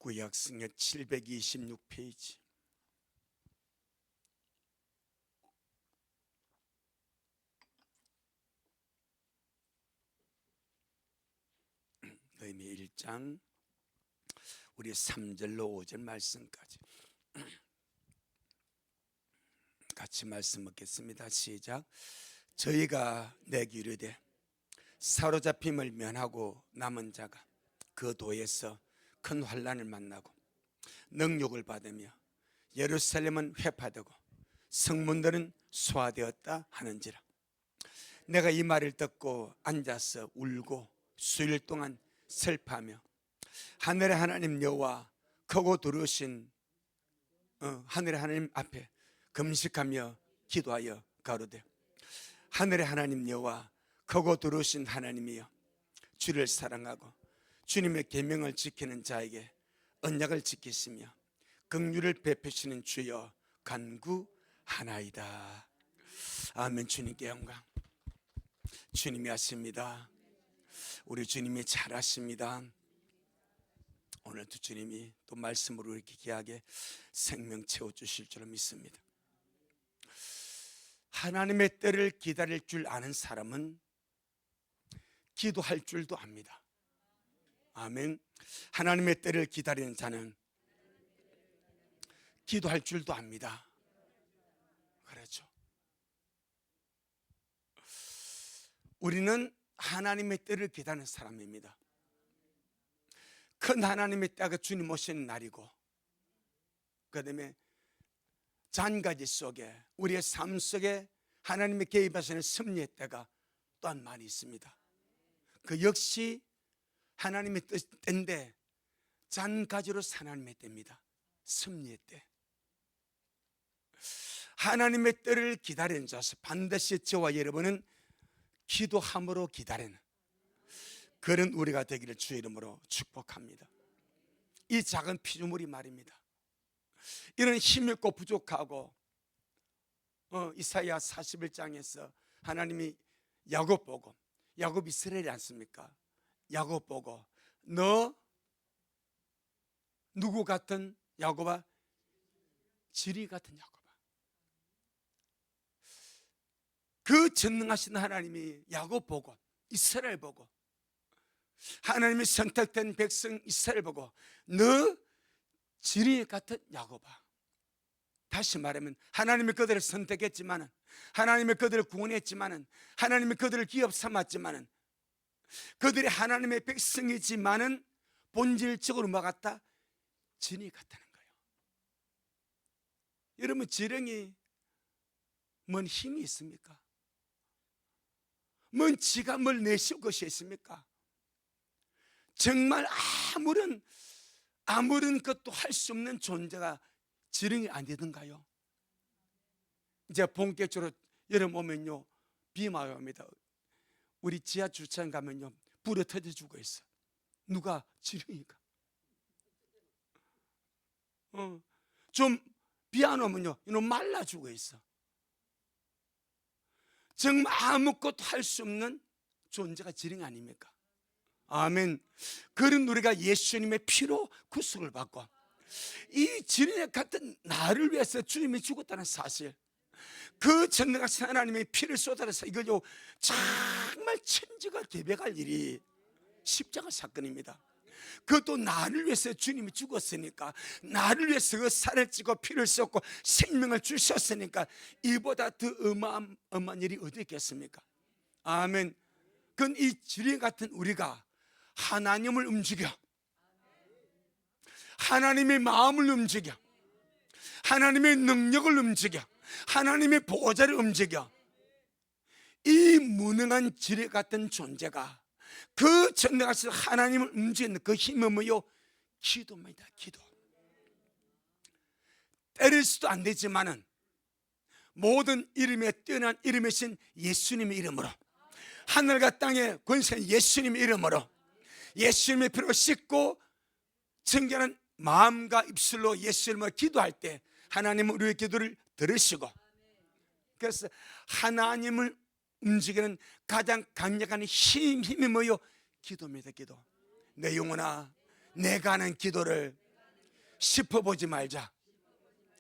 구약성경 726페이지. 느헤미야 1장 우리 3절로 5절 말씀까지 같이 말씀 먹겠습니다. 시작. 저희가 내게 이르되 사로잡힘을 면하고 남은 자가 그 도에서 큰 환난을 만나고 능욕을 받으며 예루살렘은 회파되고 성문들은 소화되었다 하는지라. 내가 이 말을 듣고 앉아서 울고 수일 동안 슬퍼하며 하늘의 하나님 여호와 크고 두루신 하늘의 하나님 앞에 금식하며 기도하여 가로되 하늘의 하나님 여호와 크고 두루신 하나님이여, 주를 사랑하고 주님의 계명을 지키는 자에게 언약을 지키시며 긍휼을 베푸시는 주여 간구하나이다. 아멘. 주님께 영광. 주님이 하십니다. 우리 주님이 잘하십니다. 오늘도 주님이 또 말씀으로 이렇게 귀하게 생명 채워주실 줄 믿습니다. 하나님의 때를 기다릴 줄 아는 사람은 기도할 줄도 압니다. 아멘. 하나님의 때를 기다리는 자는 기도할 줄도 압니다. 그렇죠. 우리는 하나님의 때를 기다리는 사람입니다. 큰 하나님의 때가 주님 오시는 날이고, 그 다음에 잔가지 속에 우리의 삶 속에 하나님의 개입하시는 섭리의 때가 또한 많이 있습니다. 그 역시 하나님의 때인데 잔가지로 하나님의 때입니다. 섭리의 때. 하나님의 때를 기다리는 자서 반드시 저와 여러분은 기도함으로 기다리는 그런 우리가 되기를 주의 이름으로 축복합니다. 이 작은 피조물이 말입니다. 이런 힘있고 부족하고 이사야 41장에서 하나님이 야곱 보고, 야곱 이스라엘이 않습니까? 야곱 보고 너 누구 같은 야곱아? 지리 같은 야곱아. 그 전능하신 하나님이 야곱 보고 이스라엘 보고 하나님이 선택된 백성 이스라엘 보고 너 지리 같은 야곱아. 다시 말하면 하나님이 그들을 선택했지만은, 하나님이 그들을 구원했지만은, 하나님이 그들을 기업 삼았지만은, 그들이 하나님의 백성이지만은 본질적으로 뭐 같다? 진이 같다는 거예요. 여러분, 지렁이 뭔 힘이 있습니까? 뭔 지가 뭘 내실 것이 있습니까? 정말 아무런 것도 할 수 없는 존재가 지렁이 안 되던가요? 이제 본격적으로 여름 오면요, 비 많이 옵니다. 우리 지하 주차장 가면요, 불이 터져 죽어 있어. 누가? 지렁이가. 좀 비 안 오면요, 이놈 말라 죽어 있어. 정말 아무것도 할 수 없는 존재가 지렁이 아닙니까? 아멘. 그런 우리가 예수님의 피로 구속을 받고 이 지렁이 같은 나를 위해서 주님이 죽었다는 사실, 그 전능하신 하나님의 피를 쏟아내서 이거요 정말 천지가 개벽할 일이 십자가 사건입니다. 그것도 나를 위해서 주님이 죽었으니까, 나를 위해서 그 살을 찌고 피를 쏟고 생명을 주셨으니까 이보다 더 어마어마한 일이 어디 있겠습니까? 아멘. 그건 이 지렁이 같은 우리가 하나님을 움직여, 하나님의 마음을 움직여, 하나님의 능력을 움직여, 하나님의 보호자를 움직여, 이 무능한 지뢰 같은 존재가 그 전능하신 하나님을 움직이는 그 힘은 뭐요? 기도입니다. 기도. 때릴 수도 안 되지만은 모든 이름에 뛰어난 이름이신 예수님의 이름으로, 하늘과 땅의 권세는 예수님의 이름으로, 예수님의 피로 씻고 정결한 마음과 입술로 예수님을 기도할 때 하나님은 우리의 기도를 들으시고, 그래서 하나님을 움직이는 가장 강력한 힘이 뭐요? 기도입니다. 기도. 내 영혼아, 내가 하는 기도를 싶어보지 말자.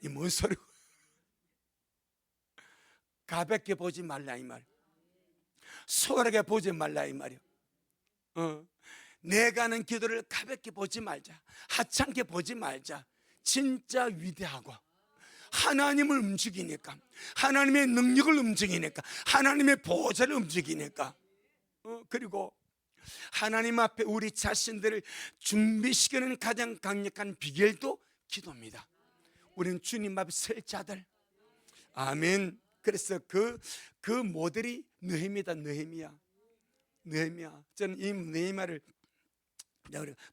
이 뭔 소리고? 가볍게 보지 말라 이 말. 소홀하게 보지 말라 이 말이야. 내가 하는 기도를 가볍게 보지 말자. 하찮게 보지 말자. 진짜 위대하고 하나님을 움직이니까, 하나님의 능력을 움직이니까, 하나님의 보좌를 움직이니까, 그리고 하나님 앞에 우리 자신들을 준비시키는 가장 강력한 비결도 기도입니다. 우리는 주님 앞에 설 자들. 아멘. 그래서 그 모델이 느헤미야다. 느헤미야. 저는 이 느헤미야를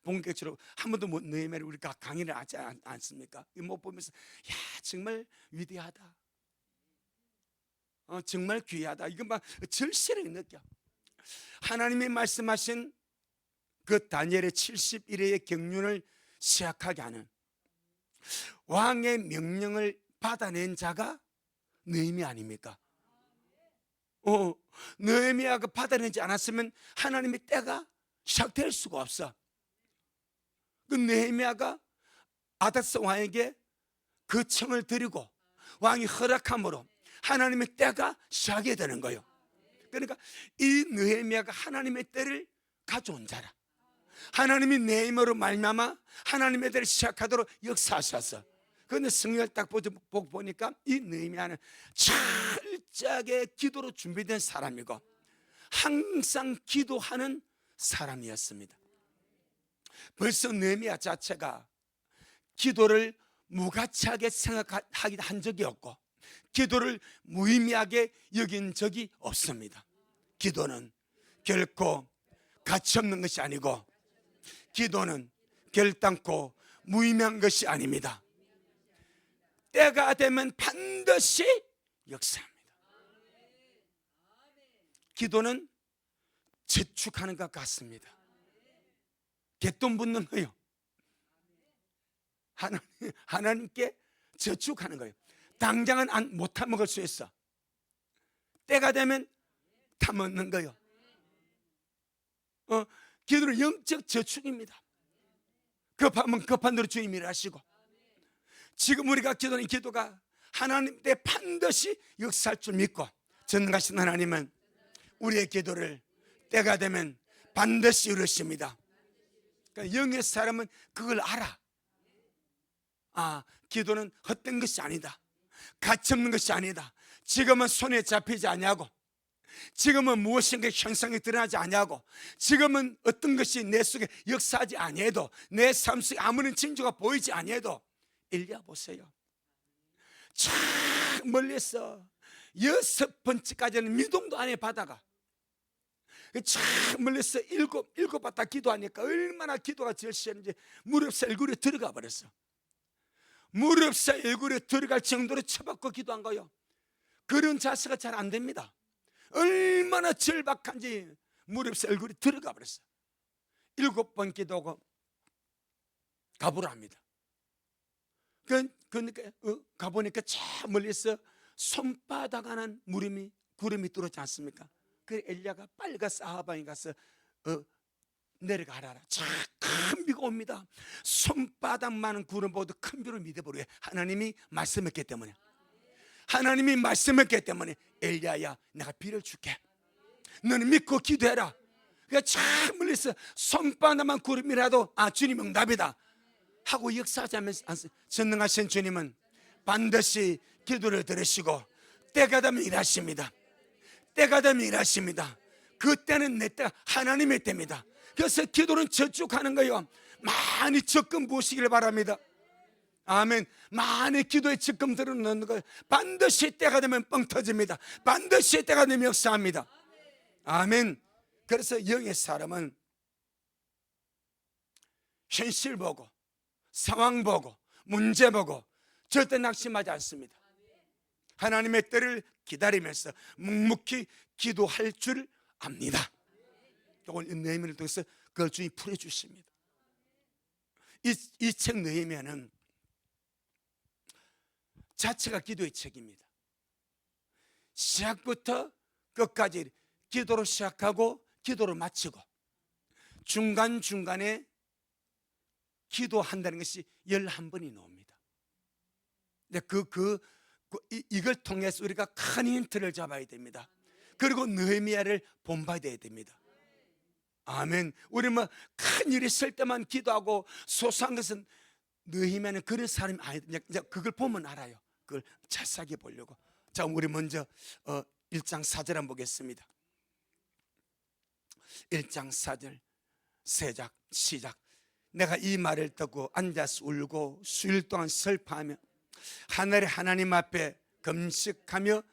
본격적으로 한 번도 느헤미야를 우리가 강의를 하지 않습니까? 못 보면서 야 정말 위대하다. 정말 귀하다. 이건 막 절실하게 느껴. 하나님이 말씀하신 그 다니엘의 71회의 경륜을 시작하게 하는 왕의 명령을 받아낸 자가 느헤미야 아닙니까? 느헤미야가 받아내지 않았으면 하나님의 때가 시작될 수가 없어. 그 느헤미야가 아닥스 왕에게 그 청을 드리고 왕이 허락함으로 하나님의 때가 시작이 되는 거예요. 그러니까 이 느헤미야가 하나님의 때를 가져온 자라. 하나님이 느헤미야로 말미암아 하나님의 때를 시작하도록 역사하셨어. 그런데 성경을 딱 보니까 이 느헤미야는 철저하게 기도로 준비된 사람이고 항상 기도하는 사람이었습니다. 벌써 느헤미야 자체가 기도를 무가치하게 생각하기 한 적이 없고 기도를 무의미하게 여긴 적이 없습니다. 기도는 결코 가치없는 것이 아니고 기도는 결단코 무의미한 것이 아닙니다. 때가 되면 반드시 역사합니다. 기도는 저축하는 것 같습니다. 갯돈 붓는 거예요. 하나님께 저축하는 거예요. 당장은 못 타먹을 수 있어. 때가 되면 타먹는 거예요. 기도는 영적 저축입니다. 급하면 급한 대로 주님 일하시고, 지금 우리가 기도하는 기도가 하나님 때 반드시 역사할 줄 믿고, 전능하신 하나님은 우리의 기도를 때가 되면 반드시 이루십니다. 그러니까 영의 사람은 그걸 알아. 기도는 헛된 것이 아니다. 가치없는 것이 아니다. 지금은 손에 잡히지 아니하고, 지금은 무엇인가 현상이 드러나지 아니하고, 지금은 어떤 것이 내 속에 역사하지 아니해도, 내 삶 속에 아무런 징조가 보이지 아니해도, 엘리야 보세요. 참 멀리서 6번째까지는 미동도 안에 바다가 참 멀리서 일곱 바다 기도하니까 얼마나 기도가 절실했는지 무릎 얼굴에 들어가 버렸어. 무릎 얼굴에 들어갈 정도로 처박고 기도한 거예요. 그런 자세가 잘 안 됩니다. 얼마나 절박한지 무릎 얼굴에 들어가 버렸어. 7번 기도하고 가보라 합니다. 그러니까 가보니까 저 멀리서 손바닥 하는 구름이 뚫었지 않습니까? 그 엘리야가 빨리 가서 아하방에 가서 내려가라. 큰 비가 옵니다. 손바닥만한 구름보다 큰 비를 믿어보려. 하나님이 말씀했기 때문에. 하나님이 말씀했기 때문에 엘리야야 내가 비를 줄게. 너는 믿고 기도해라. 그러니까 참 멀리서 손바닥만 구름이라도 주님 응답이다 하고 역사하자면서, 전능하신 주님은 반드시 기도를 들으시고 때가 되면 일하십니다. 때가 되면 일하십니다. 그때는 내 때가 하나님의 때입니다. 그래서 기도는 저축하는 거예요. 많이 적금 부으시기를 바랍니다. 아멘. 많이 기도에 적금 들어놓는 거예요. 반드시 때가 되면 뻥 터집니다. 반드시 때가 되면 역사합니다. 아멘. 그래서 영의 사람은 현실 보고 상황 보고 문제 보고 절대 낙심하지 않습니다. 하나님의 때를 기다리면서 묵묵히 기도할 줄 압니다. 오늘 느헤미야를 통해서 그걸 주님이 풀어주십니다. 이 책 느헤미야는 자체가 기도의 책입니다. 시작부터 끝까지 기도로 시작하고 기도로 마치고 중간중간에 기도한다는 것이 11번이 나옵니다. 이걸 통해서 우리가 큰 힌트를 잡아야 됩니다. 그리고 느헤미야를 본받아야 됩니다. 아멘. 우리 큰 일이 있을 때만 기도하고 소소한 것은, 느헤미야는 그런 사람이 아니다. 이제 그걸 보면 알아요. 그걸 자세하게 보려고. 자, 우리 먼저 1장 4절 한번 보겠습니다. 1장 4절 시작. 내가 이 말을 듣고 앉아서 울고 수일 동안 슬퍼하며 하늘의 하나님 앞에 금식하며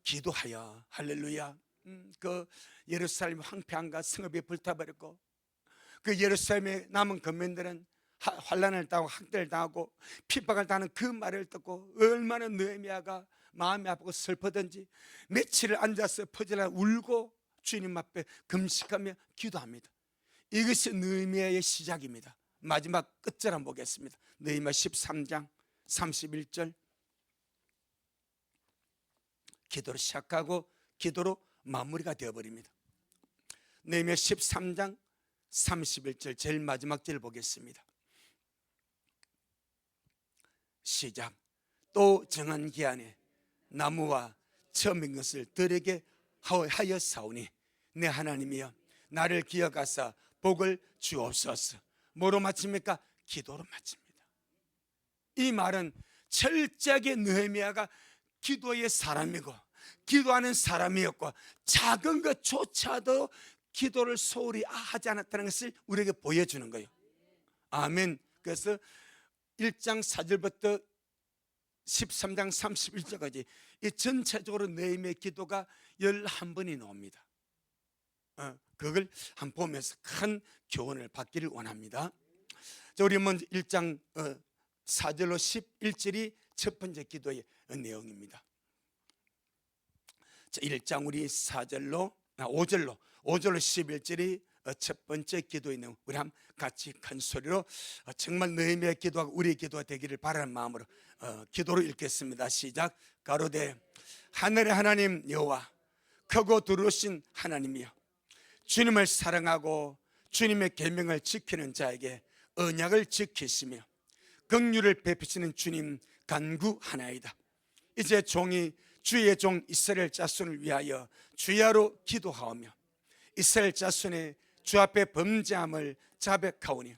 기도하여. 할렐루야. 그 예루살렘 황폐한가 성읍이 불타버렸고, 그 예루살렘에 남은 거민들은 환난을 당하고 학대를 당하고 핍박을 당하는 그 말을 듣고 얼마나 느헤미야가 마음이 아프고 슬프든지 며칠을 앉아서 퍼질러 울고 주님 앞에 금식하며 기도합니다. 이것이 느헤미야의 시작입니다. 마지막 끝절 한번 보겠습니다. 느헤미야 13장 31절. 기도로 시작하고 기도로 마무리가 되어버립니다. 느헤미야 13장 31절 제일 마지막 절 보겠습니다. 시작. 또 정한 기한에 나무와 처음인 것을 들에게 하였사오니 내 하나님이여 나를 기억하사 복을 주옵소서. 뭐로 마칩니까? 기도로 마칩니다. 이 말은 철저하게 느헤미야가 기도의 사람이고 기도하는 사람이었고, 작은 것조차도 기도를 소홀히 하지 않았다는 것을 우리에게 보여주는 거예요. 아멘. 그래서 1장 4절부터 13장 31절까지 이 전체적으로 느헤미야의 기도가 11번이 나옵니다. 그걸 한번 보면서 큰 교훈을 받기를 원합니다. 자, 우리 먼저 1장 4절로 11절이 첫 번째 기도의 내용입니다. 자, 1장 우리 5절로 11절이 첫 번째 기도의 내용. 우리 한번 같이 큰 소리로 정말 느헤미야의 기도가 우리의 기도가 되기를 바라는 마음으로 기도로 읽겠습니다. 시작. 가로되 하늘의 하나님 여호와, 크고 두루신 하나님이여, 주님을 사랑하고 주님의 계명을 지키는 자에게 언약을 지키시며 긍휼을 베푸시는 주님 간구하나이다. 이제 종이 주의 종 이스라엘 자손을 위하여 주야로 기도하오며 이스라엘 자손의 주 앞에 범죄함을 자백하오니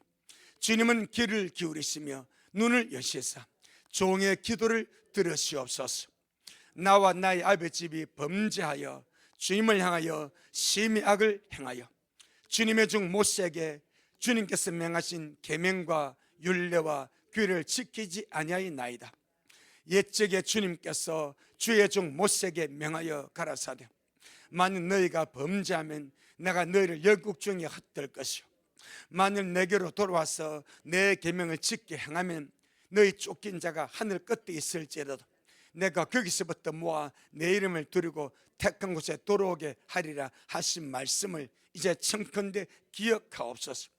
주님은 귀를 기울이시며 눈을 여시사 종의 기도를 들으시옵소서. 나와 나의 아버지 집이 범죄하여 주님을 향하여 심히 악을 행하여 주님의 종 모세에게 주님께서 명하신 계명과 율례와 규례를 지키지 아니하였나이다. 옛적에 주님께서 주의 종 모세에게 명하여 가라사대 만일 너희가 범죄하면 내가 너희를 열국 중에 흩을 것이요 만일 내게로 돌아와서 내 계명을 지켜 행하면 너희 쫓긴 자가 하늘 끝에 있을지라도 내가 거기서부터 모아 내 이름을 두르고 택한 곳에 돌아오게 하리라 하신 말씀을 이제 청컨대 기억하옵소서.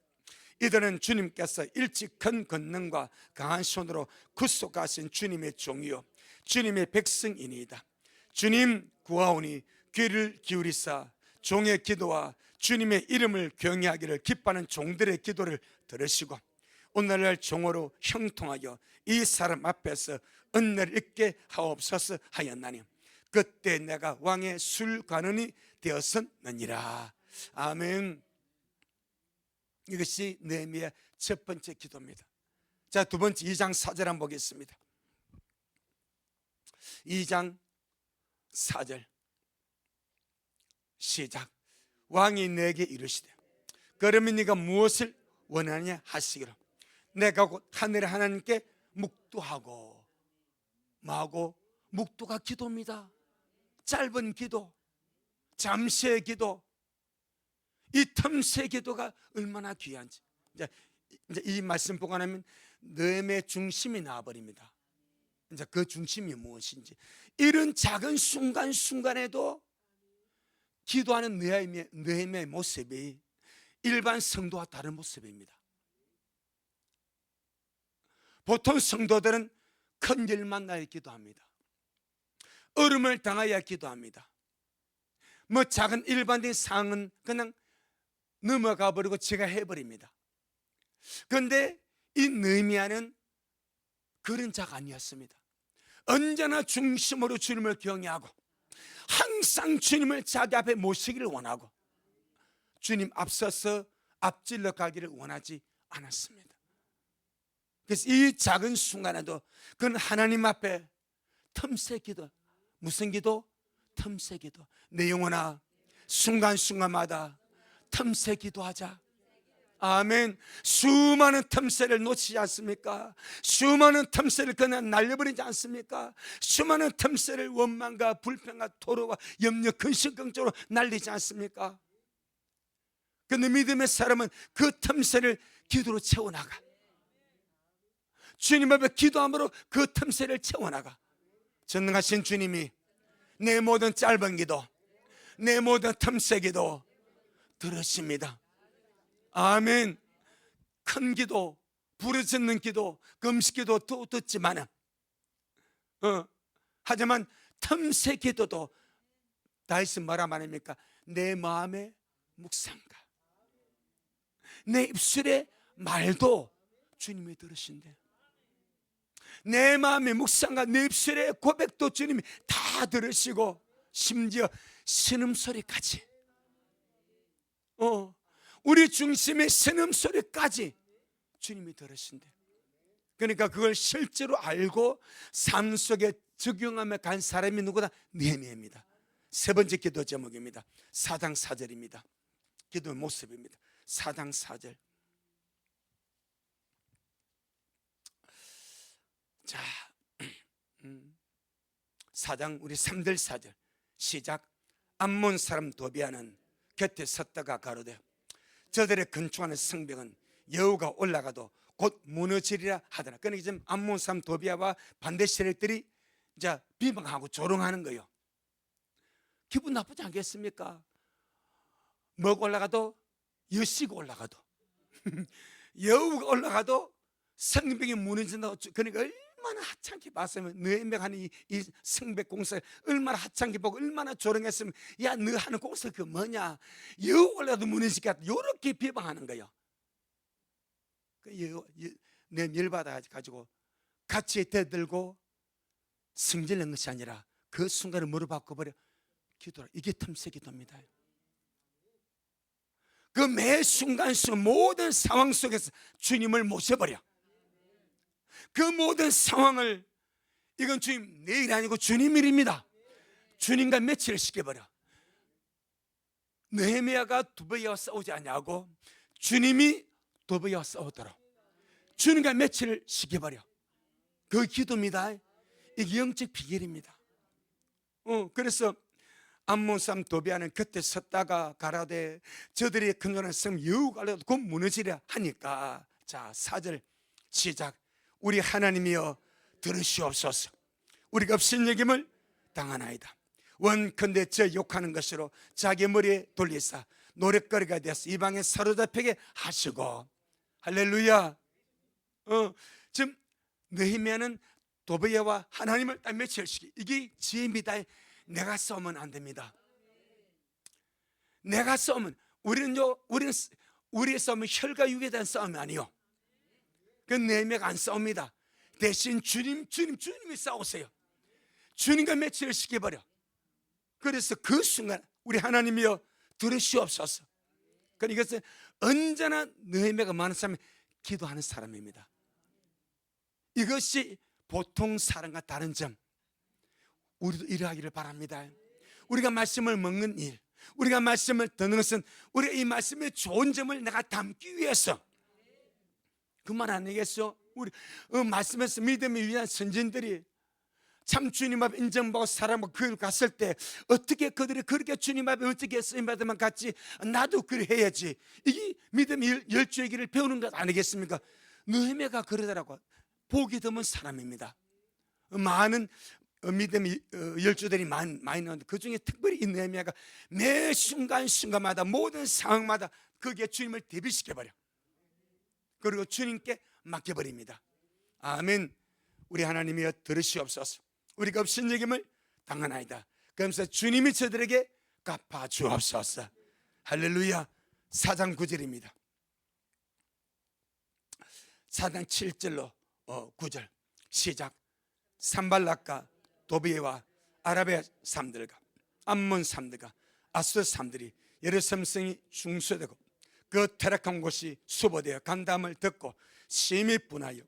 이들은 주님께서 일찍 큰 권능과 강한 손으로 구속하신 주님의 종이요 주님의 백성이니이다. 주님 구하오니 귀를 기울이사 종의 기도와 주님의 이름을 경외하기를 기뻐하는 종들의 기도를 들으시고 오늘날 종으로 형통하여 이 사람 앞에서 은혜를 입게 하옵소서 하였나니 그때 내가 왕의 술관원이 되었었느니라. 아멘. 이것이 느헤미야의 첫 번째 기도입니다. 자, 두 번째 2장 4절 한번 보겠습니다. 2장 4절 시작. 왕이 내게 이르시되 그러면 네가 무엇을 원하냐 하시기로 내가 곧 하늘의 하나님께 묵도하고 뭐하고? 묵도가 기도입니다. 짧은 기도, 잠시의 기도, 이 틈새 기도가 얼마나 귀한지. 이제 이 말씀 보고 나면 느헤미야의 중심이 나와버립니다. 이제 그 중심이 무엇인지, 이런 작은 순간순간에도 기도하는 느헤미야의 모습이 일반 성도와 다른 모습입니다. 보통 성도들은 큰 일 만나야 기도합니다. 어려움을 당하여야 기도합니다. 뭐 작은 일반적인 상황은 그냥 넘어가 버리고 제가 해버립니다. 그런데 이 느헤미야는 그런 자가 아니었습니다. 언제나 중심으로 주님을 경외하고 항상 주님을 자기 앞에 모시기를 원하고 주님 앞서서 앞질러 가기를 원하지 않았습니다. 그래서 이 작은 순간에도 그는 하나님 앞에 틈새 기도, 무슨 기도? 틈새 기도. 내 영혼아, 순간순간마다 틈새 기도하자. 아멘. 수많은 틈새를 놓치지 않습니까? 수많은 틈새를 그냥 날려버리지 않습니까? 수많은 틈새를 원망과 불평과 토로와 염려, 근심걱정으로 날리지 않습니까? 근데 믿음의 사람은 그 틈새를 기도로 채워나가. 주님 앞에 기도함으로 그 틈새를 채워나가. 전능하신 주님이 내 모든 짧은 기도, 내 모든 틈새 기도 들으십니다. 아멘. 큰 기도, 부르짖는 기도, 금식 기도 또 듣지만 하지만 틈새 기도도 다윗은 뭐라 말합니까? 내 마음의 묵상가, 내 입술의 말도 주님이 들으신대. 내 마음의 묵상과 내 입술의 고백도 주님이 다 들으시고 심지어 신음소리까지, 우리 중심의 신음소리까지 주님이 들으신대. 그러니까 그걸 실제로 알고 삶 속에 적용하며 간 사람이 누구다? 느헤미야입니다. 세 번째 기도 제목입니다. 4장 4절입니다. 기도의 모습입니다. 4장 4절. 자, 4장 우리 3절 4절 시작. 암몬 사람 도비아는 곁에 섰다가 가로되 저들의 건축하는 성벽은 여호가 올라가도 곧 무너지리라 하더라. 그러니까 지금 암몬 사람 도비아와 반대 세력들이 이제 비방하고 조롱하는 거예요. 기분 나쁘지 않겠습니까? 뭐가 올라가도, 여시가 올라가도 여우가 올라가도 성벽이 무너진다고. 그러니까 얼마나 하찮게 봤으면, 느헤미야가 하는 이 성벽 공사 얼마나 하찮게 보고 얼마나 조롱했으면, 야 너 하는 공사 그 뭐냐, 여우 올라가도 무너지겠다, 이렇게 비방하는 거예요. 내 열받아 가지고 같이 대들고 승질낸 것이 아니라 그 순간에 무릎 바꿔버려 기도라. 이게 틈새 기도입니다. 그 매 순간순간 모든 상황 속에서 주님을 모셔버려. 그 모든 상황을, 이건 주님 내 일이 아니고 주님 일입니다. 주님과 매치를 시켜버려. 느헤미야가 도비아와 싸우지 않냐고 주님이 도비아와 싸우도록 주님과 매치를 시켜버려. 그 기도입니다. 이게 영적 비결입니다. 그래서 암몬 사람 도비아는 곁에 섰다가 가라되 저들이 근원한 성 여우가 올라가도 곧 무너지려 하니까, 자 4절 시작. 우리 하나님이여 들으시옵소서. 우리가 업신여김을 당하나이다. 원컨대 저 욕하는 것으로 자기 머리에 돌리사 노랫거리가 되어서 이방에 사로잡히게 하시고. 할렐루야. 지금 느헤미야는 도비아와 하나님을 딱 매치시키. 이게 지혜입니다. 내가 싸우면 안 됩니다. 내가 싸우면, 우리는 우리의 싸움은 혈과 육에 대한 싸움이 아니요. 그 느헤미야가 안 싸웁니다. 대신 주님이 싸우세요. 주님과 매치를 시켜버려. 그래서 그 순간 우리 하나님이여 들으시옵소서. 그러니까 이것은 언제나 느헤미야가 많은 사람이 기도하는 사람입니다. 이것이 보통 사람과 다른 점, 우리도 이러하기를 바랍니다. 우리가 말씀을 먹는 일, 우리가 말씀을 듣는 것은 우리가 이 말씀의 좋은 점을 내가 담기 위해서. 그 말 아니겠어? 우리 말씀에서 믿음이 위한 선진들이 참 주님 앞에 인정받고 사람하고 그 갔을 때 어떻게 그들이 그렇게 주님 앞에 어떻게 쓰임받으면 갔지, 나도 그래 해야지. 이게 믿음의 열주의 길을 배우는 것 아니겠습니까? 느헤미야가 그러더라고. 복이 드문 사람입니다. 많은 믿음의 열주들이 많이 나오는데 그 중에 특별히 이 느헤미야가 매 순간순간마다 모든 상황마다 거기에 주님을 대비시켜버려. 그리고 주님께 맡겨버립니다. 아멘. 우리 하나님이여 들으시옵소서. 우리가 업신여김을 당하나이다. 그러면서 주님이 저들에게 갚아주옵소서. 할렐루야. 4장 9절입니다. 4장 7절로 9절 시작. 산발락과 도비에와 아라비아 사람들과 암몬 사람들과 아수르 사람들이 예루살렘 성이 중수되고 그 퇴락한 곳이 수보되어 간담을 듣고 심히 분하여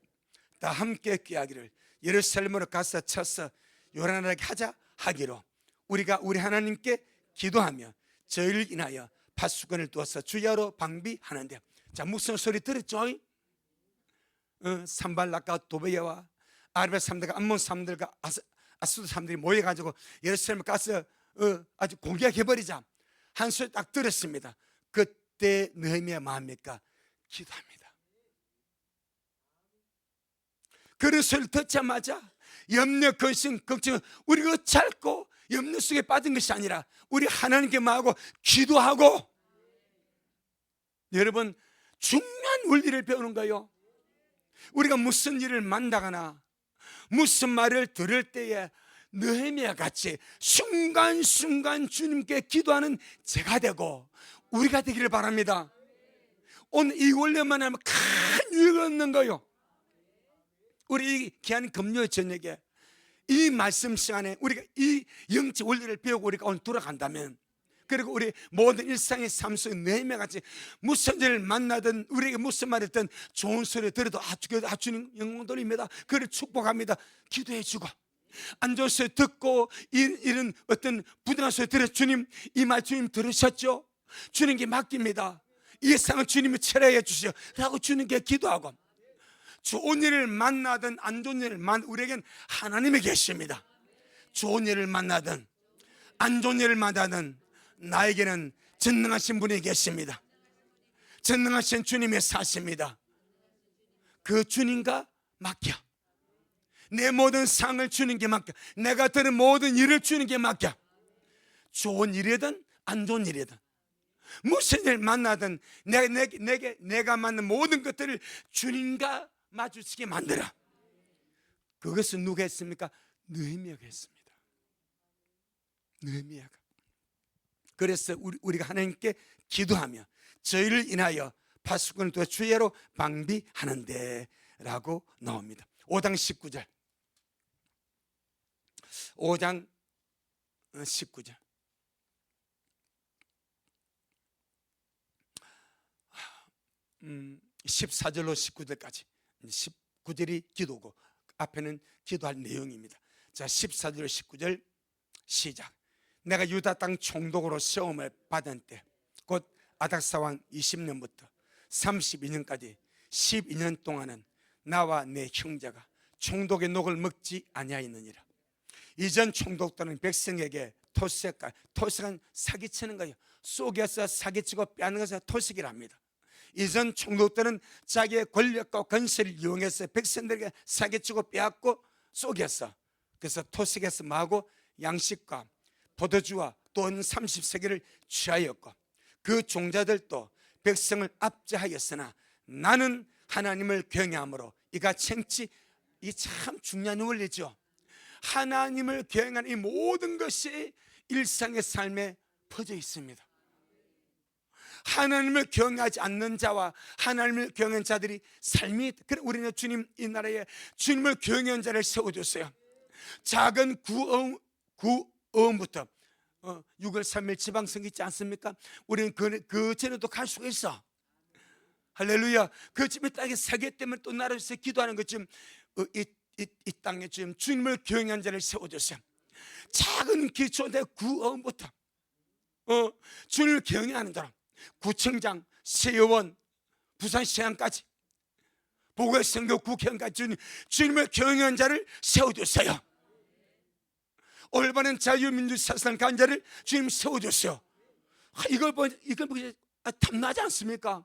다 함께 꾀하기를 예루살렘으로 가서 쳐서 요란하게 하자 하기로 우리가 우리 하나님께 기도하며 저희를 인하여 파수꾼을 두어서 주야로 방비하는데, 자, 무슨 소리 들었죠? 산발락과 도베야와 아라비아 사람들과 암몬 사람들과 아수르 사람들이 모여가지고 예루살렘에 가서 아주 공격해버리자 한 소리 딱 들었습니다. 그때 느헤미야 마음입니까? 기도합니다. 그런 소리를 듣자마자 염려, 근심, 걱정, 우리가 짧고 염려 속에 빠진 것이 아니라 우리 하나님께 말하고 기도하고, 여러분 중요한 원리를 배우는 거예요. 우리가 무슨 일을 만나거나 무슨 말을 들을 때에 느헤미야 같이 순간순간 주님께 기도하는 제가 되고 우리가 되기를 바랍니다. 오늘 이 원리만 하면 큰 유익을 얻는 거예요. 우리 이 귀한 금요일 저녁에 이 말씀 시간에 우리가 이 영적 원리를 배우고 우리가 오늘 돌아간다면, 그리고 우리 모든 일상의 삶 속에 느헤미야 같이 무슨 일을 만나든 우리에게 무슨 말을 듣든 좋은 소리 들어도 주님 영광 돌립니다, 그를 축복합니다, 기도해 주고, 안 좋은 소리 듣고 이런 어떤 부당한 소리 들어 주님 이 말 주님 들으셨죠? 주님께 맡깁니다, 이 상은 주님이 철회해 주시오 라고 주님께 기도하고, 좋은 일을 만나든 안 좋은 일을 우리에겐 하나님이 계십니다. 좋은 일을 만나든 안 좋은 일을 만나든 나에게는 전능하신 분이 계십니다. 전능하신 주님이 사십니다. 그 주님과 맡겨. 내 모든 상을 주님께 맡겨. 내가 들은 모든 일을 주님께 맡겨. 좋은 일이든 안 좋은 일이든 무슨 일 만나든 내가 만난 모든 것들을 주님과 마주치게 만들어. 그것은 누가 했습니까? 느헤미야가 했습니다. 느헤미야가. 그래서 우리가 하나님께 기도하며 저희를 인하여 파수꾼을 두어 주야로 방비하는데 라고 나옵니다. 5장 19절 5장 19절 14절로 19절까지 19절이 기도고 앞에는 기도할 내용입니다. 자, 14절 19절 시작. 내가 유다 땅 총독으로 시험을 받은 때 곧 아닥사 왕 20년부터 32년까지 12년 동안은 나와 내 형제가 총독의 녹을 먹지 아니하였느니라. 이전 총독들은 백성에게 토색은 사기치는 거예요. 속여서 사기치고 빼앗는 것을 토색이랍니다. 이전 총독들은 자기의 권력과 권세를 이용해서 백성들에게 사기치고 빼앗고 속였어. 그래서 토색에서 마고 양식과 포도주와 돈 30세계를 취하였고, 그 종자들도 백성을 압제하였으나 나는 하나님을 경외함으로 이가 챙치. 이 참 중요한 원리죠. 하나님을 경외하는 이 모든 것이 일상의 삶에 퍼져 있습니다. 하나님을 경외하지 않는 자와 하나님을 경외하는 자들이 삶이, 그래 우리는 주님 이 나라에 주님을 경외하는 자를 세워줬어요. 작은 구어음부터 6월 3일 지방선거 있지 않습니까? 우리는 그 전에도 갈 수가 있어. 할렐루야. 그 집에 땅에 세계 때문에 또 나라에서 기도하는 것처럼 이 땅에 지금 주님을 경외하는 자를 세워줬어요. 작은 기초대 구어음부터 주님을 경외하는 자로 구청장, 시의원, 부산시장까지 보궐선거 국회의원까지 주님을 경외하는 자를 세워줬어요. 올바른 자유민주사상 간 자를 주님 세워줬어요. 이걸 보고 탐나지 않습니까?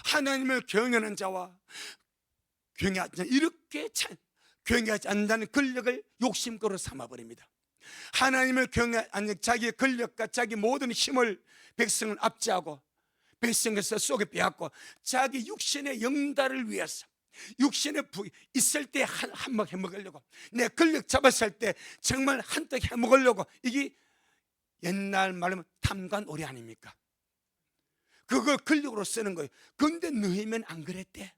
하나님을 경외하는 자와 경외하지 않는, 이렇게 경외하지 않는다는 권력을 욕심거로 삼아버립니다. 하나님을 경외하지 않는 자기의 권력과 자기 모든 힘을 백성을 압제하고 백성에서 속에 빼앗고 자기 육신의 영달을 위해서 육신의 있을 때 한몫 해먹으려고, 내 권력 잡았을 때 정말 한턱 해먹으려고, 이게 옛날 말하면 탐관오리 아닙니까? 그걸 권력으로 쓰는 거예요. 그런데 느헤미야는 안 그랬대.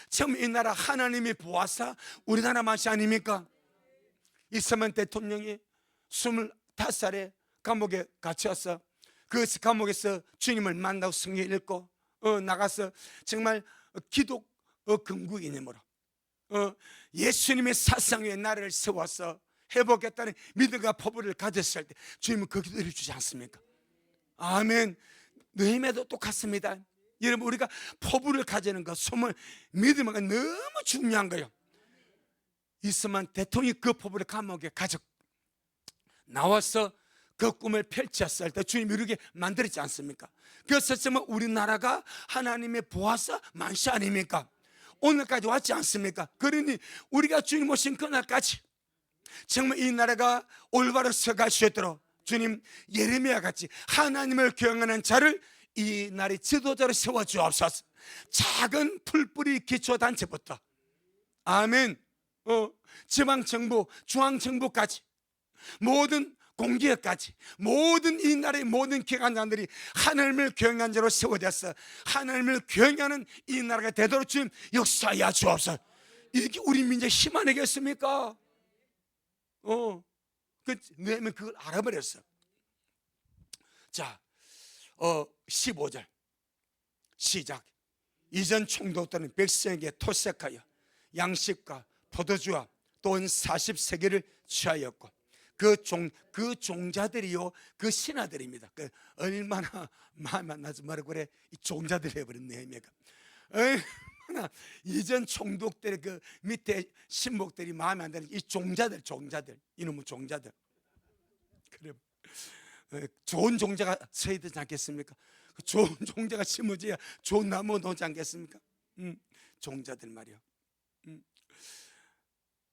처음 이 나라 하나님이 보아사 우리나라 맛이 아닙니까? 이스만 대통령이 25살에 감옥에 갇혀서 그 감옥에서 주님을 만나고 성경 읽고 나가서 정말 기독 건국이념으로 예수님의 사상 위에 나라를 세워서 회복했다는 믿음과 포부를 가졌을 때 주님은 그 기도를 주지 않습니까? 아멘. 너희에도 똑같습니다. 여러분, 우리가 포부를 가지는 것, 소문, 믿음은 너무 중요한 거예요. 이스만 대통령이 그 포부를 감옥에 가져 나와서 그 꿈을 펼쳤을 때 주님이 이렇게 만들었지 않습니까? 그래서 정말 우리나라가 하나님의 보아서 만시 아닙니까? 오늘까지 왔지 않습니까? 그러니 우리가 주님 오신 그날까지 정말 이 나라가 올바로 서갈 수 있도록 주님, 예레미야 같이 하나님을 경외하는 자를 이 나라의 지도자로 세워주옵소서. 작은 풀뿌리 기초단체부터 아멘. 지방정부, 중앙정부까지 모든 공기업까지 모든 이 나라의 모든 기관장들이 하나님을 경외하는 자로 세워져서 하나님을 경외하는 이 나라가 되도록 주님 역사하여 주옵소서. 이게 우리 민족의 힘 아니겠습니까? 왜냐하면 그걸 알아버렸어. 자, 15절 시작. 이전 총독들은 백성에게 토색하여 양식과 포도주와 돈 40세계를 취하였고 그 종자들이요 그 신하들입니다. 얼마나 마음 안 나서 뭐라고 그래? 이 종자들 해버렸네. 네헤미야가 얼마나 이전 총독들의 그 밑에 신복들이 마음에 안 드는 이 종자들 이놈의 종자들. 그래, 좋은 종자가 서야 되지 않겠습니까? 좋은 종자가 심어져야 좋은 나무가 나오지 않겠습니까? 종자들 말이요.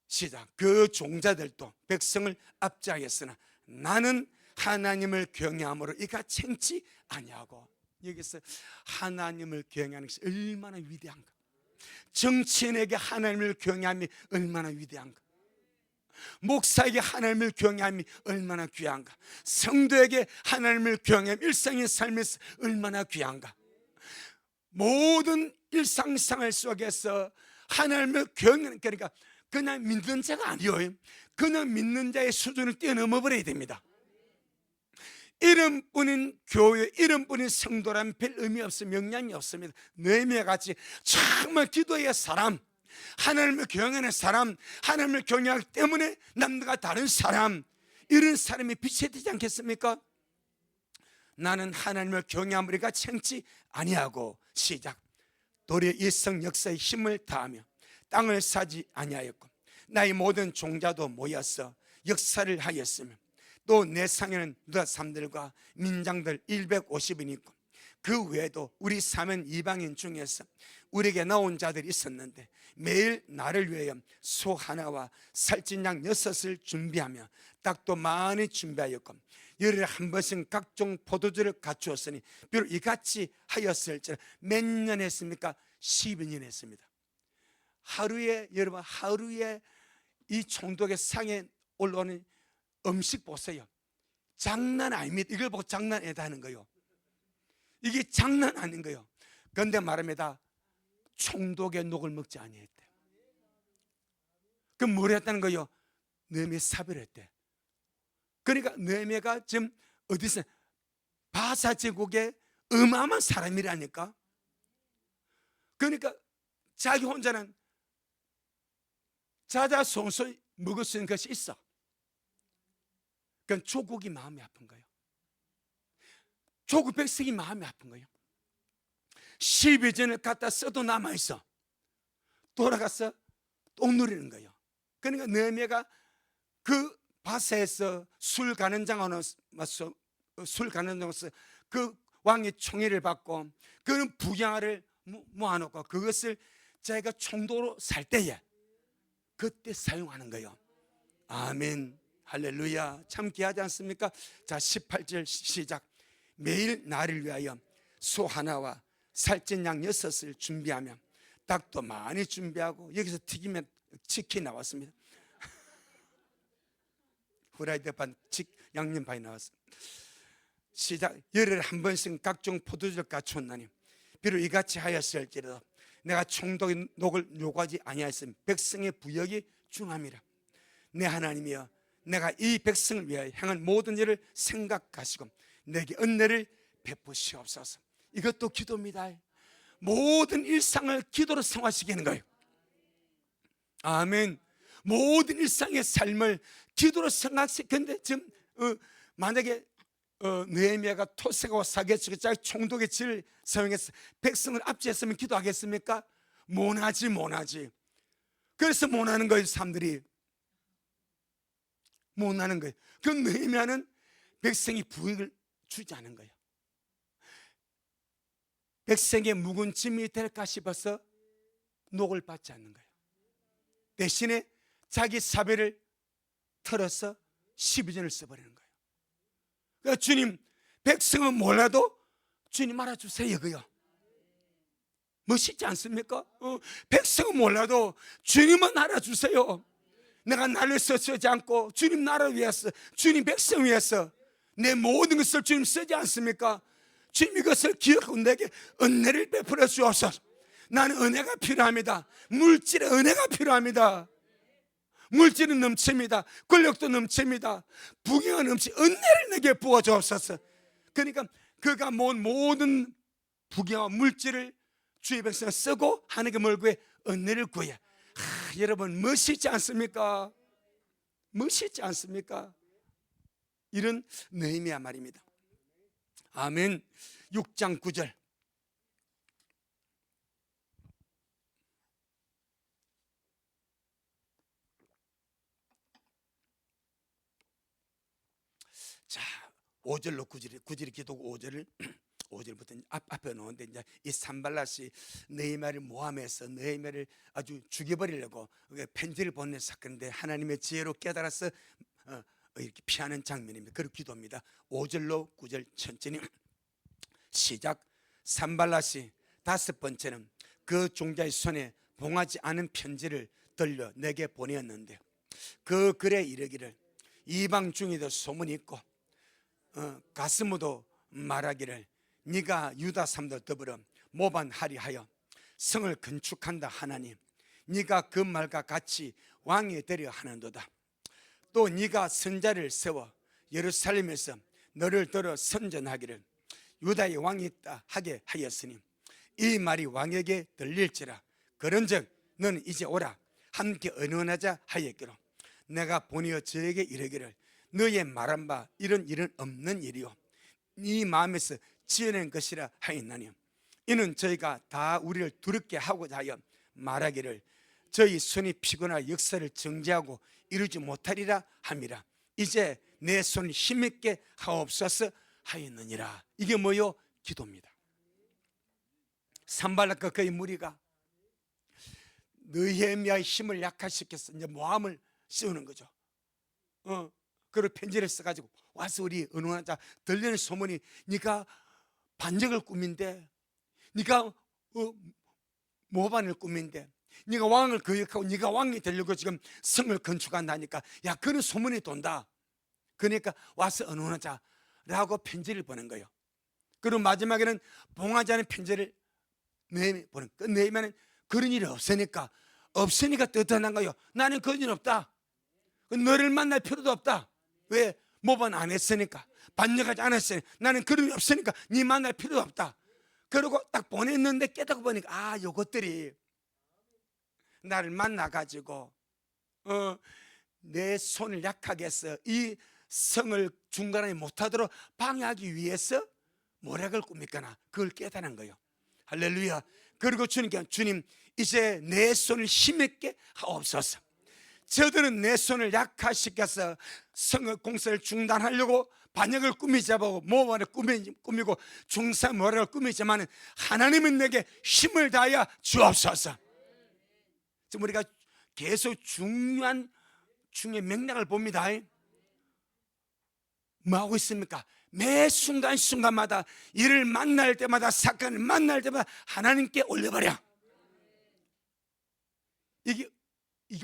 시작. 그 종자들도 백성을 압제하였으나 나는 하나님을 경외함으로 이가 챙치 아니하고. 여기서 하나님을 경외하는 것이 얼마나 위대한가. 정치인에게 하나님을 경외함이 얼마나 위대한가. 목사에게 하나님을 경외함이 얼마나 귀한가. 성도에게 하나님을 경외함 일상의 삶에서 얼마나 귀한가. 모든 일상생활 속에서 하나님을 경외하는, 그러니까 그냥 믿는 자가 아니에요. 그냥 믿는 자의 수준을 뛰어넘어 버려야 됩니다. 이름뿐인 교회, 이름뿐인 성도라면 별 의미 없습니다. 영향이 없습니다. 느헤미야 같이 정말 기도의 사람, 하나님을 경외하는 사람, 하나님을 경외하기 때문에 남들과 다른 사람, 이런 사람이 빛이 되지 않겠습니까? 나는 하나님을 경외함으로 이가 챙지 아니하고. 시작. 도리어 일성 역사의 힘을 다하며 땅을 사지 아니하였고 나의 모든 종자도 모여서 역사를 하였으며 또 내 상에는 누다 삼들과 민장들 150인 있고 그 외에도 우리 사면 이방인 중에서 우리에게 나온 자들이 있었는데 매일 나를 위하여 소 하나와 살찐 양 6을 준비하며 닭도 많이 준비하였고 열흘에 한 번씩 각종 포도주를 갖추었으니 비록 이같이 하였을지라. 몇 년 했습니까? 12년 했습니다. 하루에, 여러분, 하루에 이 총독의 상에 올라오는 음식 보세요. 장난 아닙니다. 이걸 보고 장난이다 하는 거예요. 이게 장난 아닌 거예요. 그런데 말합니다. 총독의 녹을 먹지 아니했대. 그럼 뭘 했다는 거예요? 느헤미야 사별했대. 그러니까 느헤미야가 지금 어디서 바사 제국의 어마어마한 사람이라니까. 그러니까 자기 혼자는 자자손손 먹을 수 있는 것이 있어. 그러니까 조국이 마음이 아픈 거예요. 조국 백성이 마음이 아픈 거예요. 12전을 갖다 써도 남아있어. 돌아가서 똥 누리는 거예요. 그러니까 느헤미야가 그 바사에서 술 가는 장으로서 그 왕의 총애를 받고 그런 부양을 모아놓고 그것을 자기가 총독으로 살 때에 그때 사용하는 거예요. 아멘, 할렐루야. 참 귀하지 않습니까? 자, 18절 시작. 매일 나를 위하여 소 하나와 살찐 양 6을 준비하며 닭도 많이 준비하고 여기서 튀기면 치킨 나왔습니다. 후라이드 반, 양념반이 나왔습니다. 시작. 열흘에 한 번씩 각종 포도주를 갖추었나니 비록 이같이 하였을지라도 내가 총독의 녹을 요구하지 아니하였으면 백성의 부역이 중함이라. 내 하나님이여, 내가 이 백성을 위하여 행한 모든 일을 생각하시고 내게 은혜를 베푸시옵소서. 이것도 기도입니다. 모든 일상을 기도로 생활시키는 거예요. 아멘. 모든 일상의 삶을 기도로 생각시키는데 지금 만약에 느헤미야가 토색하고 사개치고 총독의 질을 사용해서 백성을 압제했으면 기도하겠습니까? 못하지. 그래서 못하는 거예요. 사람들이 못하는 거예요. 그 느헤미야는 백성이 부익을 주지 않은 거예요. 백성의 묵은 짐이 될까 싶어서 녹을 받지 않는 거예요. 대신에 자기 사배를 털어서 12전을 써버리는 거예요. 그러니까 주님, 백성은 몰라도 주님 알아주세요. 그요. 멋있지 않습니까? 백성은 몰라도 주님은 알아주세요. 내가 나를 쓰지 않고 주님 나를 위해서, 주님 백성 위해서 내 모든 것을 주님 쓰지 않습니까? 주님 이것을 기억하고 내게 은혜를 베풀어 주옵소서. 나는 은혜가 필요합니다. 물질의 은혜가 필요합니다. 물질은 넘칩니다. 권력도 넘칩니다. 부귀가 은혜를 내게 부어 주옵소서. 그러니까 그가 모은 모든 부귀와 물질을 주의 백성을 쓰고 하나님께 뭘 구해? 은혜를 구해. 여러분 멋있지 않습니까? 멋있지 않습니까? 이런 느헤미야 말입니다. 아멘. 6장 9절. 자, 5절로 9절이 기도고 5절부터 앞에 놓은데 이제 이 산발랏이 느헤미야를 모함해서 느헤미야를 아주 죽여버리려고 편지를 보낸 사건인데 하나님의 지혜로 깨달아서 이렇게 피하는 장면입니다. 그리고 기도합니다. 5절로 9절 천천히 시작. 산발랏이 다섯 번째는 그 종자의 손에 봉하지 않은 편지를 들려 내게 보내었는데 그 글에 이르기를 이방 중에도 소문이 있고 가스무도 말하기를 네가 유다 사람들 더불어 모반하리 하여 성을 건축한다 하나니 네가 그 말과 같이 왕이 되려 하는도다. 또 네가 선자를 세워 예루살렘에서 너를 들어 선전하기를 유다의 왕이 있다 하게 하였으니 이 말이 왕에게 들릴지라. 그런즉 너는 이제 오라 함께 의논하자 하였기로 내가 보내어 저에게 이르기를 너의 말한 바 이런 일은 없는 일이요 네 마음에서 지어낸 것이라 하였나니 이는 저희가 다 우리를 두렵게 하고자 하여 말하기를 저희 손이 피곤하 역사를 정지하고 이루지 못하리라 함이라. 이제 내 손을 힘있게 하옵소서 하였느니라. 이게 뭐요? 기도입니다. 산발락과 그의 무리가 느헤미야의 힘을 약화시켜서 이제 모함을 씌우는 거죠. 그리고 편지를 써가지고 와서 우리 의논하자. 들리는 소문이 네가 반역을 꾸민데, 네가 모반을 꾸민데, 네가 왕을 거역하고 네가 왕이 되려고 지금 성을 건축한다니까. 야, 그런 소문이 돈다. 그러니까 와서 의논하자 라고 편지를 보낸 거예요. 그리고 마지막에는 봉하지 않은 편지를 보낸 거예요. 느헤미야는 그런 일이 없으니까 떳떳한 거예요. 나는 그런 일 없다. 너를 만날 필요도 없다. 왜? 모반 안 했으니까, 반역하지 않았으니까, 나는 그런 일 없으니까 네 만날 필요도 없다. 그리고 딱 보냈는데 깨닫고 보니까 요것들이 나를 만나가지고 내 손을 약하게 해서 이 성을 중간에 못하도록 방해하기 위해서 모략을 꾸미거나 그걸 깨달은 거예요. 할렐루야. 그리고 주님께 주님 이제 내 손을 힘있게 하옵소서. 저들은 내 손을 약화시켜서 성의 공사를 중단하려고 반역을 꾸미자고 모반을 꾸미고 중사모략을 꾸미지만 하나님은 내게 힘을 다하여 주옵소서. 지금 우리가 계속 중요한 맥락을 봅니다. 뭐 하고 있습니까? 매 순간순간마다 이를 만날 때마다, 사건을 만날 때마다 하나님께 올려버려. 이게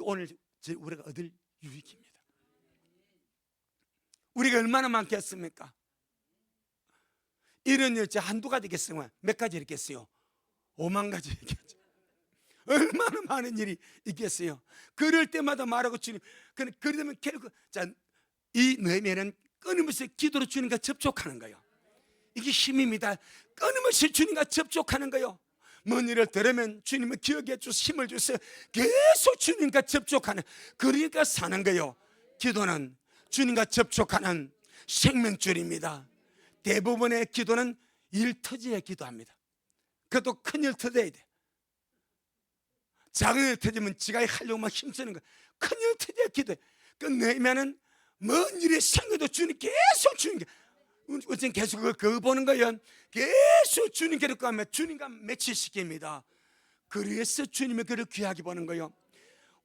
오늘 우리가 얻을 유익입니다. 우리가 얼마나 많겠습니까? 이런 일 한두 가지겠어요? 몇 가지 있겠어요? 5만 가지 있겠죠. 얼마나 많은 일이 있겠어요. 그럴 때마다 말하고 주님, 그러면 결국 이 너희는 끊임없이 기도로 주님과 접촉하는 거예요. 이게 힘입니다. 끊임없이 주님과 접촉하는 거예요. 뭔 일을 들으면 주님을 기억해 주셔서 힘을 주세요. 계속 주님과 접촉하는, 그러니까 사는 거예요. 기도는 주님과 접촉하는 생명줄입니다. 대부분의 기도는 일 터져야 기도합니다. 그것도 큰 일 터져야 돼. 작은 일 터지면 지가 하려고 막 힘쓰는 거. 큰 일 터져야 기도해. 끝내면은 먼 일이 생겨도 주님 계속 주님, 어쨌든 계속 그거 보는 거예요. 계속 주님께로 가면 주님과 매치시킵니다. 그래서 주님의 그를 귀하게 보는 거예요.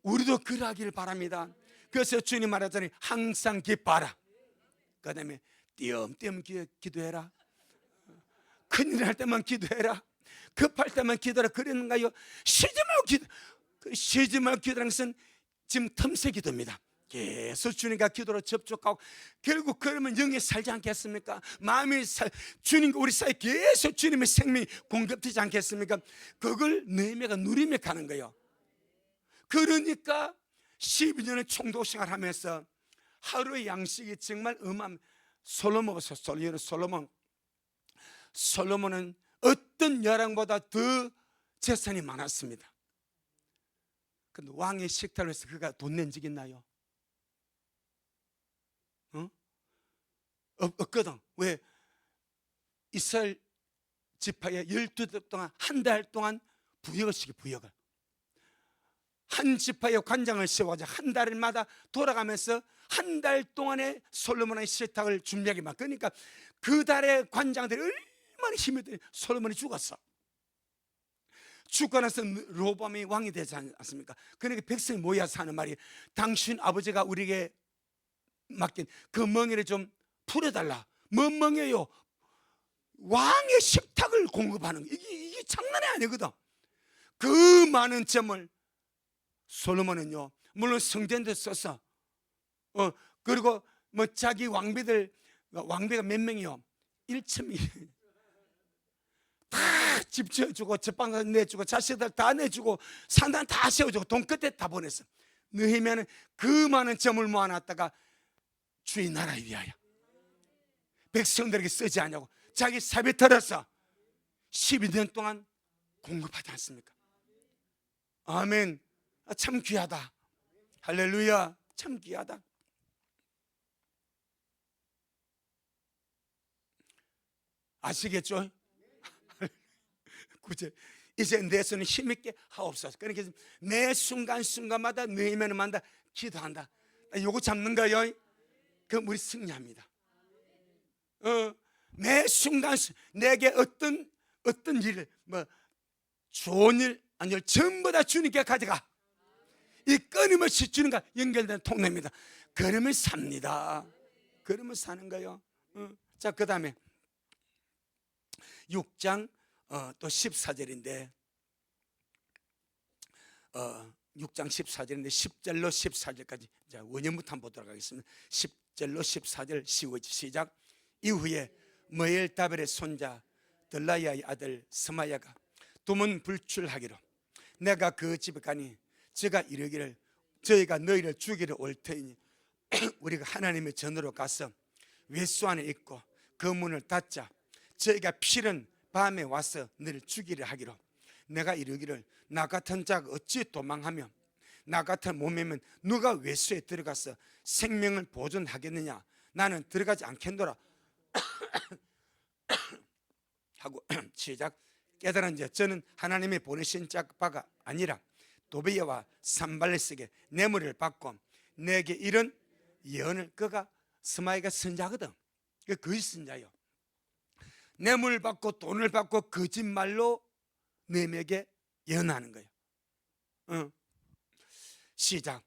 우리도 그러하기를 바랍니다. 그래서 주님 말하자니 항상 기뻐하라. 그 다음에 띄엄띄엄 기도해라. 큰일 할 때만 기도해라. 급할 때만 기도하라. 그랬는가요? 쉬지 말고 기도. 쉬지 말고 기도하는 것은 지금 틈새 기도입니다. 계속 주님과 기도로 접촉하고, 결국 그러면 영에 살지 않겠습니까? 마음이 주님과 우리 사이에 계속 주님의 생명이 공급되지 않겠습니까? 그걸 너희가 누리며 가는 거예요. 그러니까 12년의 총독생활 하면서 하루의 양식이 정말 솔로몬은 어떤 여왕보다 더 재산이 많았습니다. 근데 왕의 식탁을 해서 그가 돈 낸 적 있나요? 없거든. 왜? 이스라엘 지파에 12달 동안, 한 달 동안 부역을 시켜, 부역을. 한 지파의 관장을 세워서 한 달마다 돌아가면서 한 달 동안의 솔로몬의 식탁을 준비하게 막. 그러니까 그 달의 관장들이 얼마나 힘이 들어. 솔로몬이 죽었어. 죽고 나서 로보암이 왕이 되지 않습니까? 그러니까 백성이 모여서 하는 말이, 당신 아버지가 우리에게 맡긴 그 멍에를 좀 풀어달라. 뭔 멍에요? 왕의 식탁을 공급하는, 이게 장난이 아니거든. 그 많은 점을 솔로몬은요, 물론 성전도 썼어. 그리고 뭐 자기 왕비가 몇 명이요? 1,000명이 다 집 지어주고, 접방 내주고, 자식들 다 내주고, 산단 다 세워주고, 돈 끝에 다 보냈어. 느헤미야는 그 많은 점을 모아놨다가 주의 나라에 위하여 백성들에게 쓰지 않냐고 자기 사비 털어서 12년 동안 공급하지 않습니까? 아멘. 참 귀하다. 할렐루야. 참 귀하다. 아시겠죠? 구절. 이제 내 손을 힘있게 하옵소서. 그러니까 매 순간순간마다 느헤미야마다 기도한다. 요거 잡는 거예요. 그럼 우리 승리합니다. 매 순간 내게 어떤 일을, 뭐 좋은 일 아니요, 전부 다 주님께 가져가. 이 끊임없이 주님과 연결된 통로입니다. 그러면 삽니다. 그러면 사는 거예요. 자, 그 다음에 6장 또 14절인데 6장 14절인데 10절로 14절까지 원년부터 한번 보도록 하겠습니다. 10절로 14절 시작. 이후에 모엘다벨의 손자 들라야의 아들 스마야가 두문 불출하기로 내가 그 집에 가니 저가 이르기를 저희가 너희를 죽이러 올 터이니 우리가 하나님의 전으로 가서 외수 안에 있고 그 문을 닫자. 저희가 필은 밤에 와서 너를 죽이려 하기로 내가 이르기를 나 같은 자가 어찌 도망하며 나 같은 몸이면 누가 외수에 들어가서 생명을 보존하겠느냐. 나는 들어가지 않겠노라 하고 시작. 깨달은 자 저는 하나님의 보내신 자가 아니라 도비야와 산발렛에게 뇌물을 받고 내게 이런 예언을, 그가 스마야가 선자거든. 그 거짓 선자요. 뇌물 받고 돈을 받고 거짓말로 너에게 예언하는 거예요. 시작.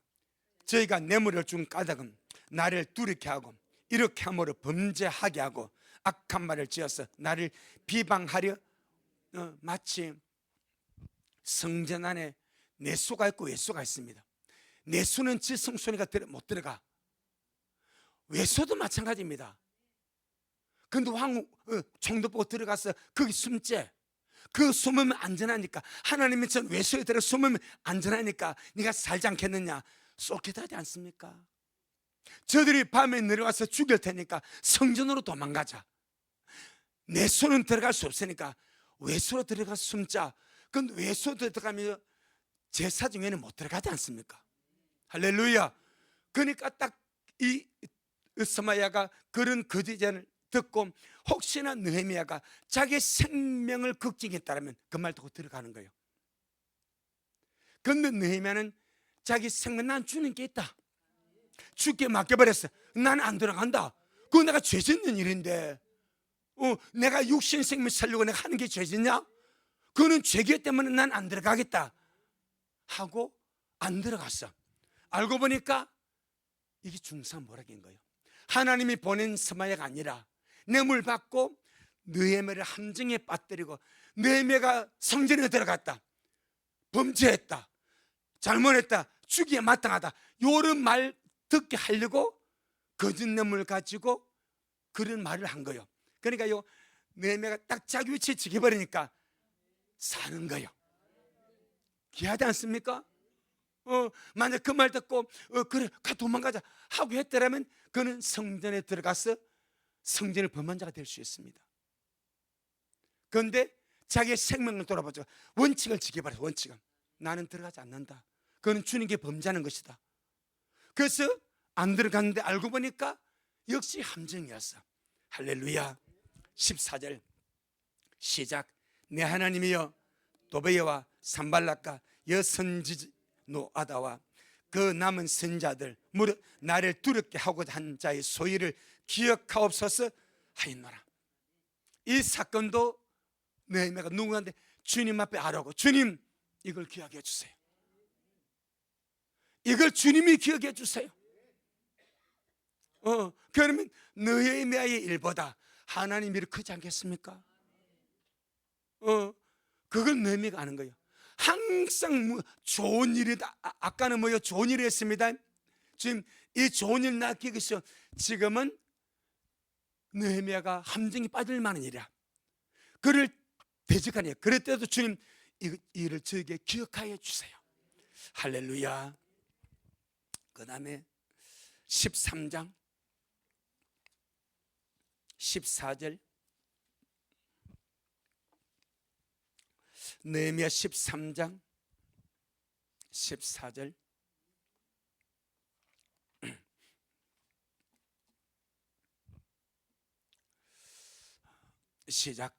저희가 뇌물을 준 까닭은 나를 두렵게 하고 이렇게 함으로 범죄하게 하고 악한 말을 지어서 나를 비방하려 마치 성전 안에 내수가 있고 외수가 있습니다. 내수는 지성소리가 못 들어가. 외수도 마찬가지입니다. 근데 총독 보고 들어가서 거기 숨재. 그 숨으면 안전하니까, 하나님이 전 외소에 들어 숨으면 안전하니까 네가 살지 않겠느냐, 쏠깃 하지 않습니까? 저들이 밤에 내려와서 죽일 테니까 성전으로 도망가자. 내 손은 들어갈 수 없으니까 외소로 들어가서 숨자. 그건 외소 들어가면 제사 중에는 못 들어가지 않습니까? 할렐루야. 그러니까 딱 이 스마야가 그런 거짓을 듣고 혹시나 느헤미야가 자기 생명을 걱정했다면 그 말 듣고 들어가는 거예요. 그런데 느헤미야는 자기 생명, 난 주는 게 있다, 주께 맡겨버렸어. 나는 안 들어간다. 그거 내가 죄 짓는 일인데, 내가 육신 생명 살려고 내가 하는 게 죄짓냐? 그거는 죄기 때문에 난 안 들어가겠다 하고 안 들어갔어. 알고 보니까 이게 중상모략인 거예요. 하나님이 보낸 스마야가 아니라 뇌물 받고 느헤미야를 함정에 빠뜨리고, 느헤미야가 성전에 들어갔다, 범죄했다, 잘못했다, 죽기에 마땅하다, 요런 말 듣게 하려고 거짓 뇌물 가지고 그런 말을 한 거예요. 그러니까 요 느헤미야가 딱 자기 위치에 지켜버리니까 사는 거예요. 귀하지 않습니까? 만약 그 말 듣고 그래 가 도망가자 하고 했더라면 그는 성전에 들어가서 성전을 범한 자가 될 수 있습니다. 그런데 자기의 생명을 돌아보자 원칙을 지켜버려서, 원칙은 나는 들어가지 않는다. 그는 주님께 범죄하는 것이다. 그래서 안 들어갔는데 알고 보니까 역시 함정이었어. 할렐루야. 14절 시작. 내 하나님이여 도베야와 산발락과 여선지 노아다와 그 남은 선자들 무릇 나를 두렵게 하고자 한 자의 소위를 기억하옵소서 하였노라. 이 사건도 느헤미야가 누구한테 주님 앞에 아뢰고, 주님 이걸 기억해 주세요. 이걸 주님이 기억해 주세요. 그러면 느헤미야의 일보다 하나님 일이 크지 않겠습니까? 그걸 느헤미야가 아는 거예요. 항상 좋은 일이다. 아까는 뭐요? 좋은 일을 했습니다. 지금 이 좋은 일 낳기 위해서 지금은 느헤미야가 함정이 빠질 만한 일이야. 그를 대적하니, 그랬더라도 주님 이 일을 저에게 기억하여 주세요. 할렐루야. 그 다음에 13장 14절 느헤미야 13장 14절 시작.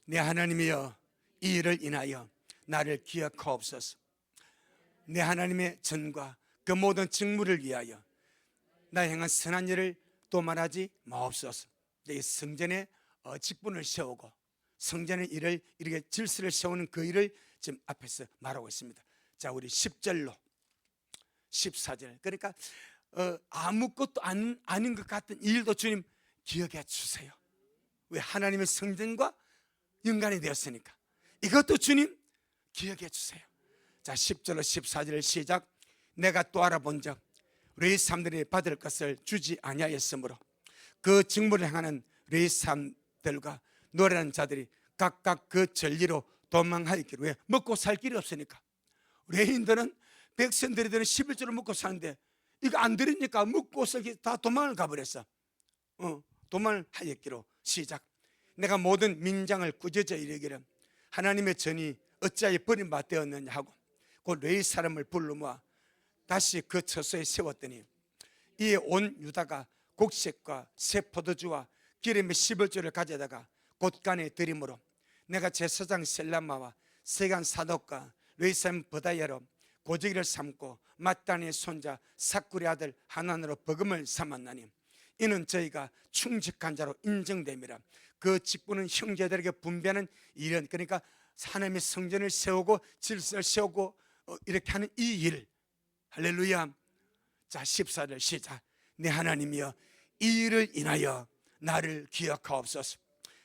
내 하나님이여 이 일을 인하여 나를 기억하옵소서. 내 하나님의 전과 그 모든 직무를 위하여 나 행한 선한 일을 또 말하지 마옵소서. 이 성전에 직분을 세우고 성전의 일을 이렇게 질서를 세우는 그 일을 지금 앞에서 말하고 있습니다. 자, 우리 10절로 14절. 그러니까 아무것도 아닌 것 같은 일도 주님 기억해 주세요. 왜? 하나님의 성전과 연관이 되었으니까. 이것도 주님 기억해 주세요. 자, 10절로 14절 시작. 내가 또 알아본 적 레위 사람들이 받을 것을 주지 아니하였으므로 그 직무를 행하는 레위 사람들과 노래하는 자들이 각각 그 전리로 도망하였기로. 왜? 먹고 살 길이 없으니까. 레위인들은 백성들이 드는 11조를 먹고 사는데 이거 안 드리니까 먹고 살기 다 도망을 가버렸어. 도망을 하였기로. 시작. 내가 모든 민장을 꾸짖어 이르기를 하나님의 전이 어찌하여 버림받되었느냐 하고 그 레위 사람을 불러 모아 다시 그 처소에 세웠더니 이에 온 유다가 곡식과 새 포도주와 기름의 11조를 가져다가 곳간에 드림으로 내가 제사장 셀라마와 세간 사독과 레위 사람 버다야로 고지기를 삼고 mat단의 손자 삭구리 아들 하난으로 버금을 삼았나니 이는 저희가 충직한 자로 인정됨이라. 그 직분은 형제들에게 분배하는 일은, 그러니까 하나님의 성전을 세우고 질서를 세우고 이렇게 하는 이 일. 할렐루야. 자, 14절 시작. 내 하나님이여 이 일을 인하여 나를 기억하옵소서.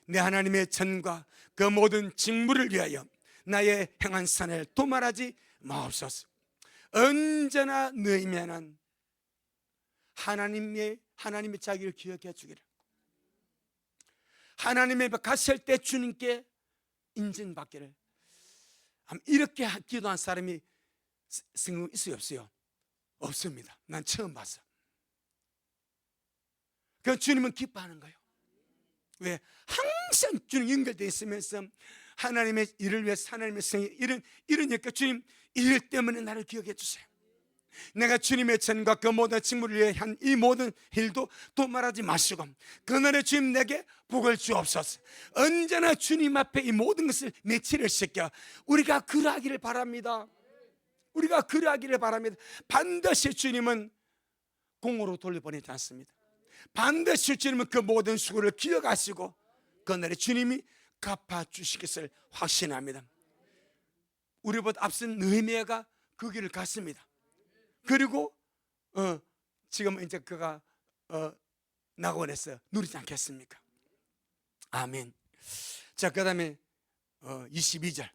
내 하나님의 전과 그 모든 직무를 위하여 나의 행한 선을 도말하지 마옵소서. 언제나 너희면은 하나님의 자기를 기억해 주기를. 하나님의 앞에 갔을 때 주님께 인정받기를. 이렇게 기도한 사람이 성경 있어요, 없어요? 없습니다. 난 처음 봤어. 그 주님은 기뻐하는 거예요. 왜? 항상 주님 연결되어 있으면서 하나님의 일을 위해서, 하나님의 성의 이러니까 주님, 일 때문에 나를 기억해 주세요. 내가 주님의 전과 그 모든 직무를 위해 한 이 모든 일도 또 말하지 마시고 그날에 주님 내게 복을 주옵소서. 언제나 주님 앞에 이 모든 것을 매치를 시켜 우리가 그러하기를 바랍니다. 우리가 그러하기를 바랍니다. 반드시 주님은 공으로 돌려보내지 않습니다. 반드시 주님은 그 모든 수고를 기억하시고 그날에 주님이 갚아주실 것을 확신합니다. 우리보다 앞선 느헤미야가 그 길을 갔습니다. 그리고 지금 이제 그가 낙원에서 누리지 않겠습니까? 아멘. 자, 그 다음에 22절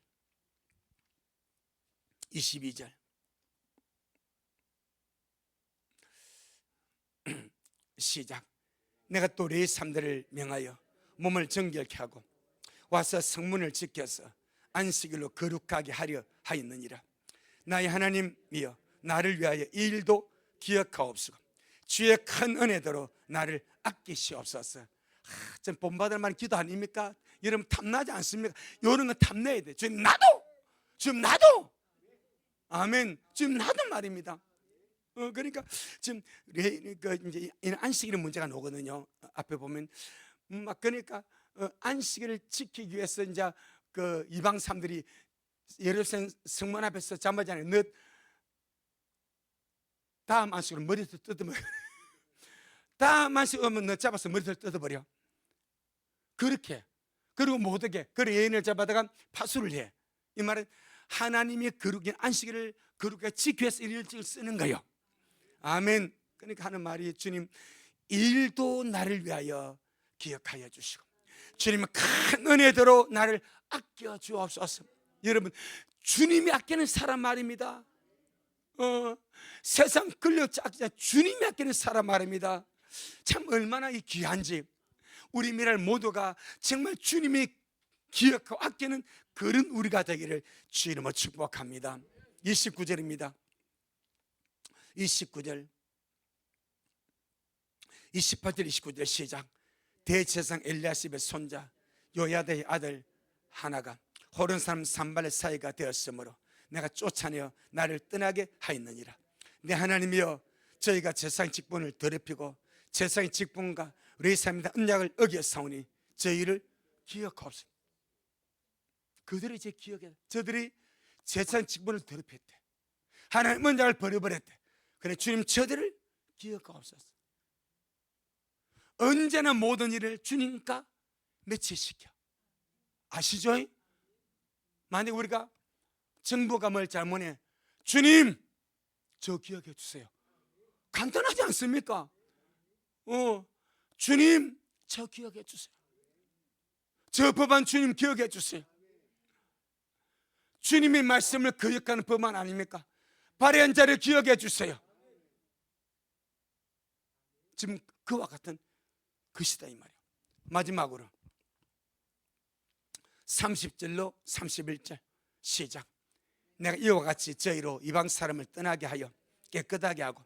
시작. 내가 또 레위 사람들을 명하여 몸을 정결케 하고 와서 성문을 지켜서 안식일로 거룩하게 하려 하였느니라. 나의 하나님이여 나를 위하여 이 일도 기억하옵소서. 주의 큰 은혜대로 나를 아끼시옵소서. 전 본받을 만한 기도 아닙니까? 여러분 탐나지 않습니까? 이런 거 탐내야 돼. 주님 나도 아멘. 지금 나도 말입니다. 그러니까 지금 이제 안식일의 문제가 나오거든요. 앞에 보면 막 그러니까 안식일을 지키기 위해서 이제 그 이방 사람들이 예루살렘 성문 앞에서 잠바잖아요. 너 다음 안식일은 머리를 뜯어버려. 다음 안식일 오면 너 잡아서 머리를 뜯어버려. 그렇게. 그리고 못하게 그 여인을 잡아다가 파수를 해. 이 말은 하나님이 거룩한 안식일을 거룩하게 지키기 위해서 일일을 쓰는 거예요. 아멘. 그러니까 하는 말이 주님 일도 나를 위하여 기억하여 주시고 주님은 큰 은혜대로 나를 아껴 주옵소서. 여러분 주님이 아끼는 사람 말입니다. 세상 권력 짝자 주님이 아끼는 사람 말입니다. 참 얼마나 이 귀한지 우리 미랄 모두가 정말 주님이 기억하고 아끼는 그런 우리가 되기를 주 이름으로 축복합니다. 29절입니다 29절 28절 29절 시작. 대제사장 엘리야십의 손자 요야다의 아들 하나가 호른 사람 산발의 사이가 되었으므로 내가 쫓아내어 나를 떠나게 하였느니라. 내 하나님이여 저희가 제사장 직분을 더럽히고 제사장의 직분과 레위 사람의 언약을 어겼사오니 저희를 기억하옵소서. 그들이 제 기억에 저들이 제사장 직분을 더럽혔대. 하나님 언약을 버려버렸대. 그래 주님 저들을 기억하옵소서. 언제나 모든 일을 주님과 매치시켜. 아시죠? 만약 우리가 정부가 뭘 잘못해 주님 저 기억해 주세요. 간단하지 않습니까? 주님 저 기억해 주세요. 저 법안 주님 기억해 주세요. 주님의 말씀을 거역하는 법안 아닙니까? 발의한 자를 기억해 주세요. 지금 그와 같은 것이다 이 말이에요. 마지막으로 30절로 31절 시작. 내가 이와 같이 저희로 이방 사람을 떠나게 하여 깨끗하게 하고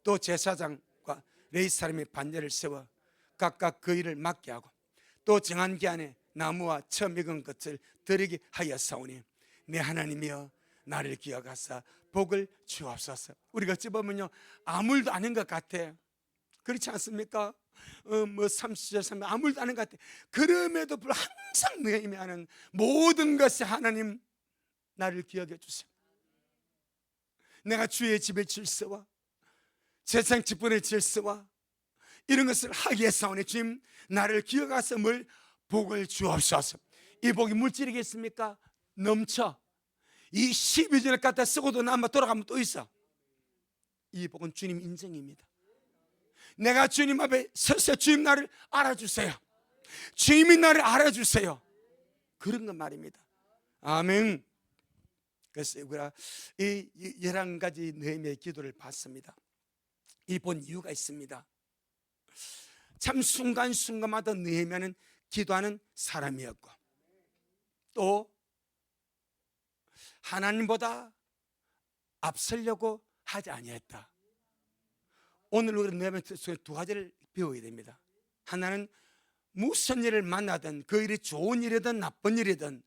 또 제사장과 레위 사람의 반열을 세워 각각 그 일을 맡게 하고 또 정한 기한에 나무와 처 익은 것을 드리게 하였사오니 내 하나님이여 나를 기억하사 복을 주옵소서. 우리가 어찌 보면요 아무 일도 아닌 것 같아. 그렇지 않습니까? 뭐 30절 3절 아무 일도 아닌 것 같아. 그럼에도 불구하고 항상 느헤미야는 모든 것에 하나님 나를 기억해 주세요. 내가 주의 집의 질서와 세상 직분의 질서와 이런 것을 하기 위해서오니 주님 나를 기억하사 뭘 복을 주옵소서. 이 복이 물질이겠습니까? 넘쳐. 이 12절을 갖다 쓰고도 남아 돌아가면 또 있어. 이 복은 주님 인정입니다. 내가 주님 앞에 서서 주님 나를 알아주세요. 주님이 나를 알아주세요. 그런 건 말입니다. 아멘. 그래서 우리가 이 11가지 느헤미야의 기도를 봤습니다. 이 본 이유가 있습니다. 참 순간순간마다 느헤미야는 기도하는 사람이었고 그리스도 하나님보다 앞서려고 하지 아니했다. 오늘 우리 내면 두 가지를 배워야 됩니다. 하나는 무슨 일을 만나든 그 일이 좋은 일이든 나쁜 일이든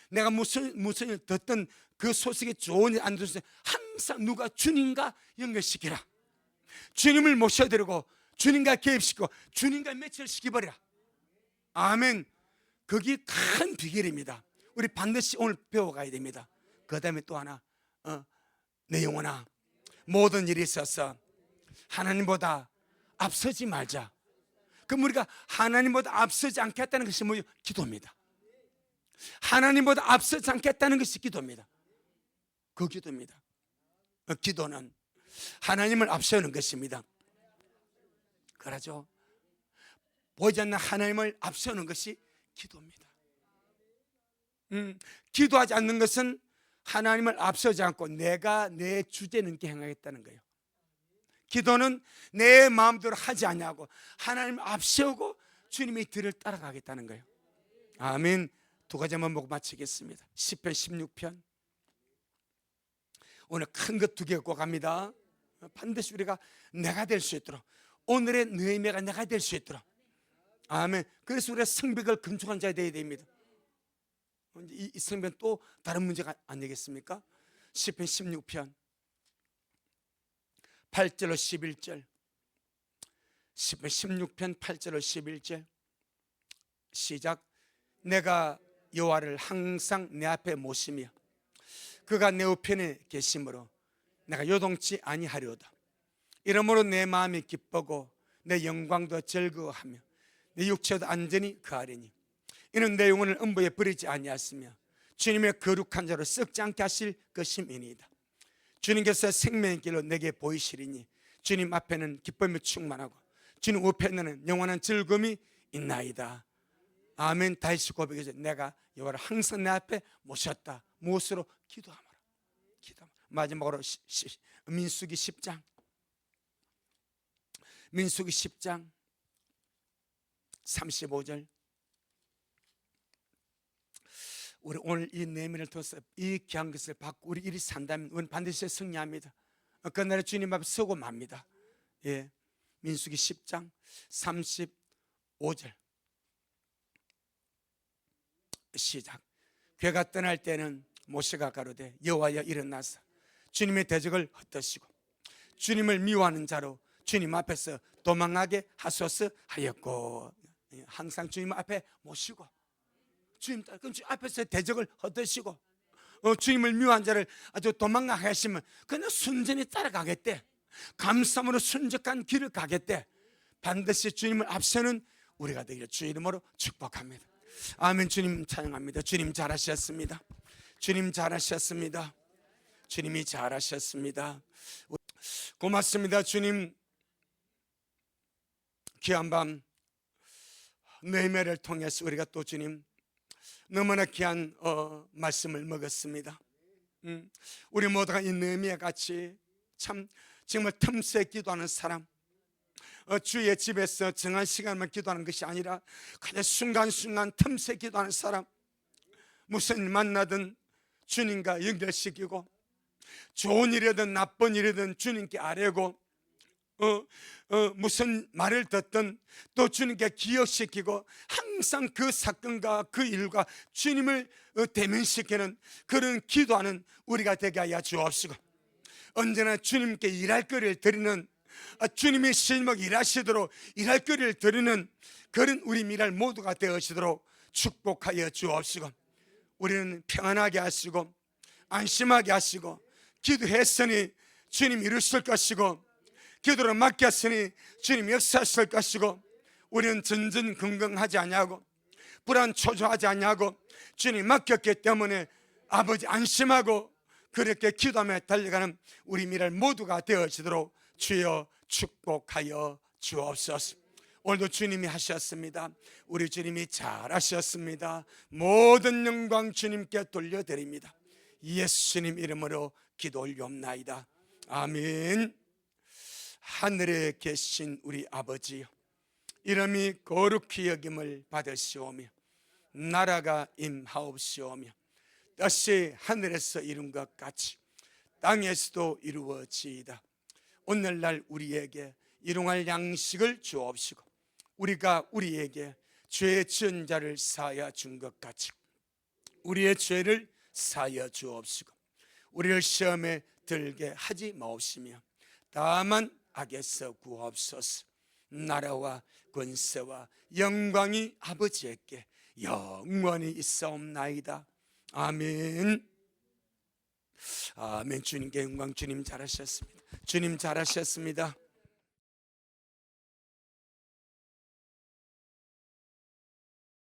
내가 무슨 일을 듣든 그 소식이 좋은 일 안 좋은 일 항상 누가 주님과 연결시키라. 주님을 모셔드리고 주님과 개입시키고 주님과 매치시키버리라. 아멘. 그게 큰 비결입니다. 우리 반드시 오늘 배워가야 됩니다. 그 다음에 또 하나, 내 영혼아, 모든 일이 있어서 하나님보다 앞서지 말자. 그럼 우리가 하나님보다 앞서지 않겠다는 것이 뭐예요? 기도입니다. 하나님보다 앞서지 않겠다는 것이 기도입니다. 그 기도입니다. 기도는 하나님을 앞세우는 것입니다. 그러죠. 보이지 않는 하나님을 앞세우는 것이 기도입니다. 기도하지 않는 것은 하나님을 앞서지 않고 내가 내 주제넘게 행하겠다는 거예요. 기도는 내 마음대로 하지 않냐고 하나님을 앞세우고 주님의 뒤를 따라가겠다는 거예요. 아멘. 두 가지만 보고 마치겠습니다. 시편 16편. 오늘 큰 것 두 개 갖고 갑니다. 반드시 우리가 내가 될 수 있도록, 오늘의 느헤미야가 내가 될 수 있도록. 아멘. 그래서 우리가 성벽을 건축한 자가 되어야 됩니다. 이 성벽은 또 다른 문제가 아니겠습니까? 시편 16편 8절로 11절. 시편 16편 8절로 11절. 시작. 내가 여호와를 항상 내 앞에 모시며 그가 내 우편에 계심으로 내가 요동치 아니하리로다. 이러므로 내 마음이 기쁘고 내 영광도 즐거워하며 내 육체도 안전히 거하리니 이는 내 영혼을 음부에 버리지 아니하시며 주님의 거룩한 자로 썩지 않게 하실 것임이니이다. 주님께서 생명의 길로 내게 보이시리니 주님 앞에는 기쁨이 충만하고 주님 우편에는 영원한 즐거움이 있나이다. 아멘. 다시 고백해서 내가 여호와를 항상 내 앞에 모셨다. 무엇으로? 기도하라. 마지막으로 민수기 10장. 민수기 10장 35절. 우리 오늘 이 내면을 통해서 이 귀한 것을 받고 우리 일이 산다면 우리는 반드시 승리합니다. 그날에 주님 앞에 서고 맙니다. 예. 민수기 10장 35절 시작. 괴가 떠날 때는 모세가 가로되 여호와여 일어나서 주님의 대적을 흩으시고 주님을 미워하는 자로 주님 앞에서 도망하게 하소서 하였고. 항상 주님 앞에 모시고 주님 앞에서 대적을 흩으시고 주님을 미워한 자를 아주 도망가게 하시면 그냥 순전히 따라가겠대. 감사함으로 순적한 길을 가겠대. 반드시 주님을 앞서는 우리가 되기를 주 이름으로 축복합니다. 아멘. 주님 찬양합니다. 주님 잘하셨습니다. 주님 잘하셨습니다. 주님이 잘하셨습니다. 고맙습니다. 주님 귀한 밤 느헤미야를 통해서 우리가 또 주님 너무나 귀한 말씀을 먹었습니다. 우리 모두가 이 느헤미야 같이 참 정말 틈새 기도하는 사람, 주의 집에서 정한 시간만 기도하는 것이 아니라 그냥 순간순간 틈새 기도하는 사람, 무슨 일 만나든 주님과 연결시키고 좋은 일이든 나쁜 일이든 주님께 아뢰고 무슨 말을 듣든 또 주님께 기억시키고 항상 그 사건과 그 일과 주님을 대면시키는 그런 기도하는 우리가 되게 하여 주옵시고 언제나 주님께 일할 거리를 드리는 주님이 실목 일하시도록 일할 거리를 드리는 그런 우리 미랄 모두가 되어지도록 축복하여 주옵시고 우리는 평안하게 하시고 안심하게 하시고 기도했으니 주님 이루실 것이고 기도를 맡겼으니 주님 역사하실 것이고 우리는 전전긍긍하지 아니하고 불안 초조하지 아니하고 주님 맡겼기 때문에 아버지 안심하고 그렇게 기도하며 달려가는 우리 미랄 모두가 되어지도록 주여 축복하여 주옵소서. 오늘도 주님이 하셨습니다. 우리 주님이 잘하셨습니다. 모든 영광 주님께 돌려드립니다. 예수님 이름으로 기도 올리옵나이다. 아멘. 하늘에 계신 우리 아버지여, 이름이 거룩히 여김을 받으시오며 나라가 임하옵시오며 뜻이 하늘에서 이룬 것 같이 땅에서도 이루어지이다. 오늘날 우리에게 일용할 양식을 주옵시고 우리가 우리에게 죄 지은 자를 사하여 준 것 같이 우리의 죄를 사하여 주옵시고 우리를 시험에 들게 하지 마옵시며 다만 악에서 구하옵소서. 나라와 권세와 영광이 아버지에게 영원히 있사옵나이다. 아멘. 아멘. 주님께 영광. 주님 잘하셨습니다. 주님 잘하셨습니다.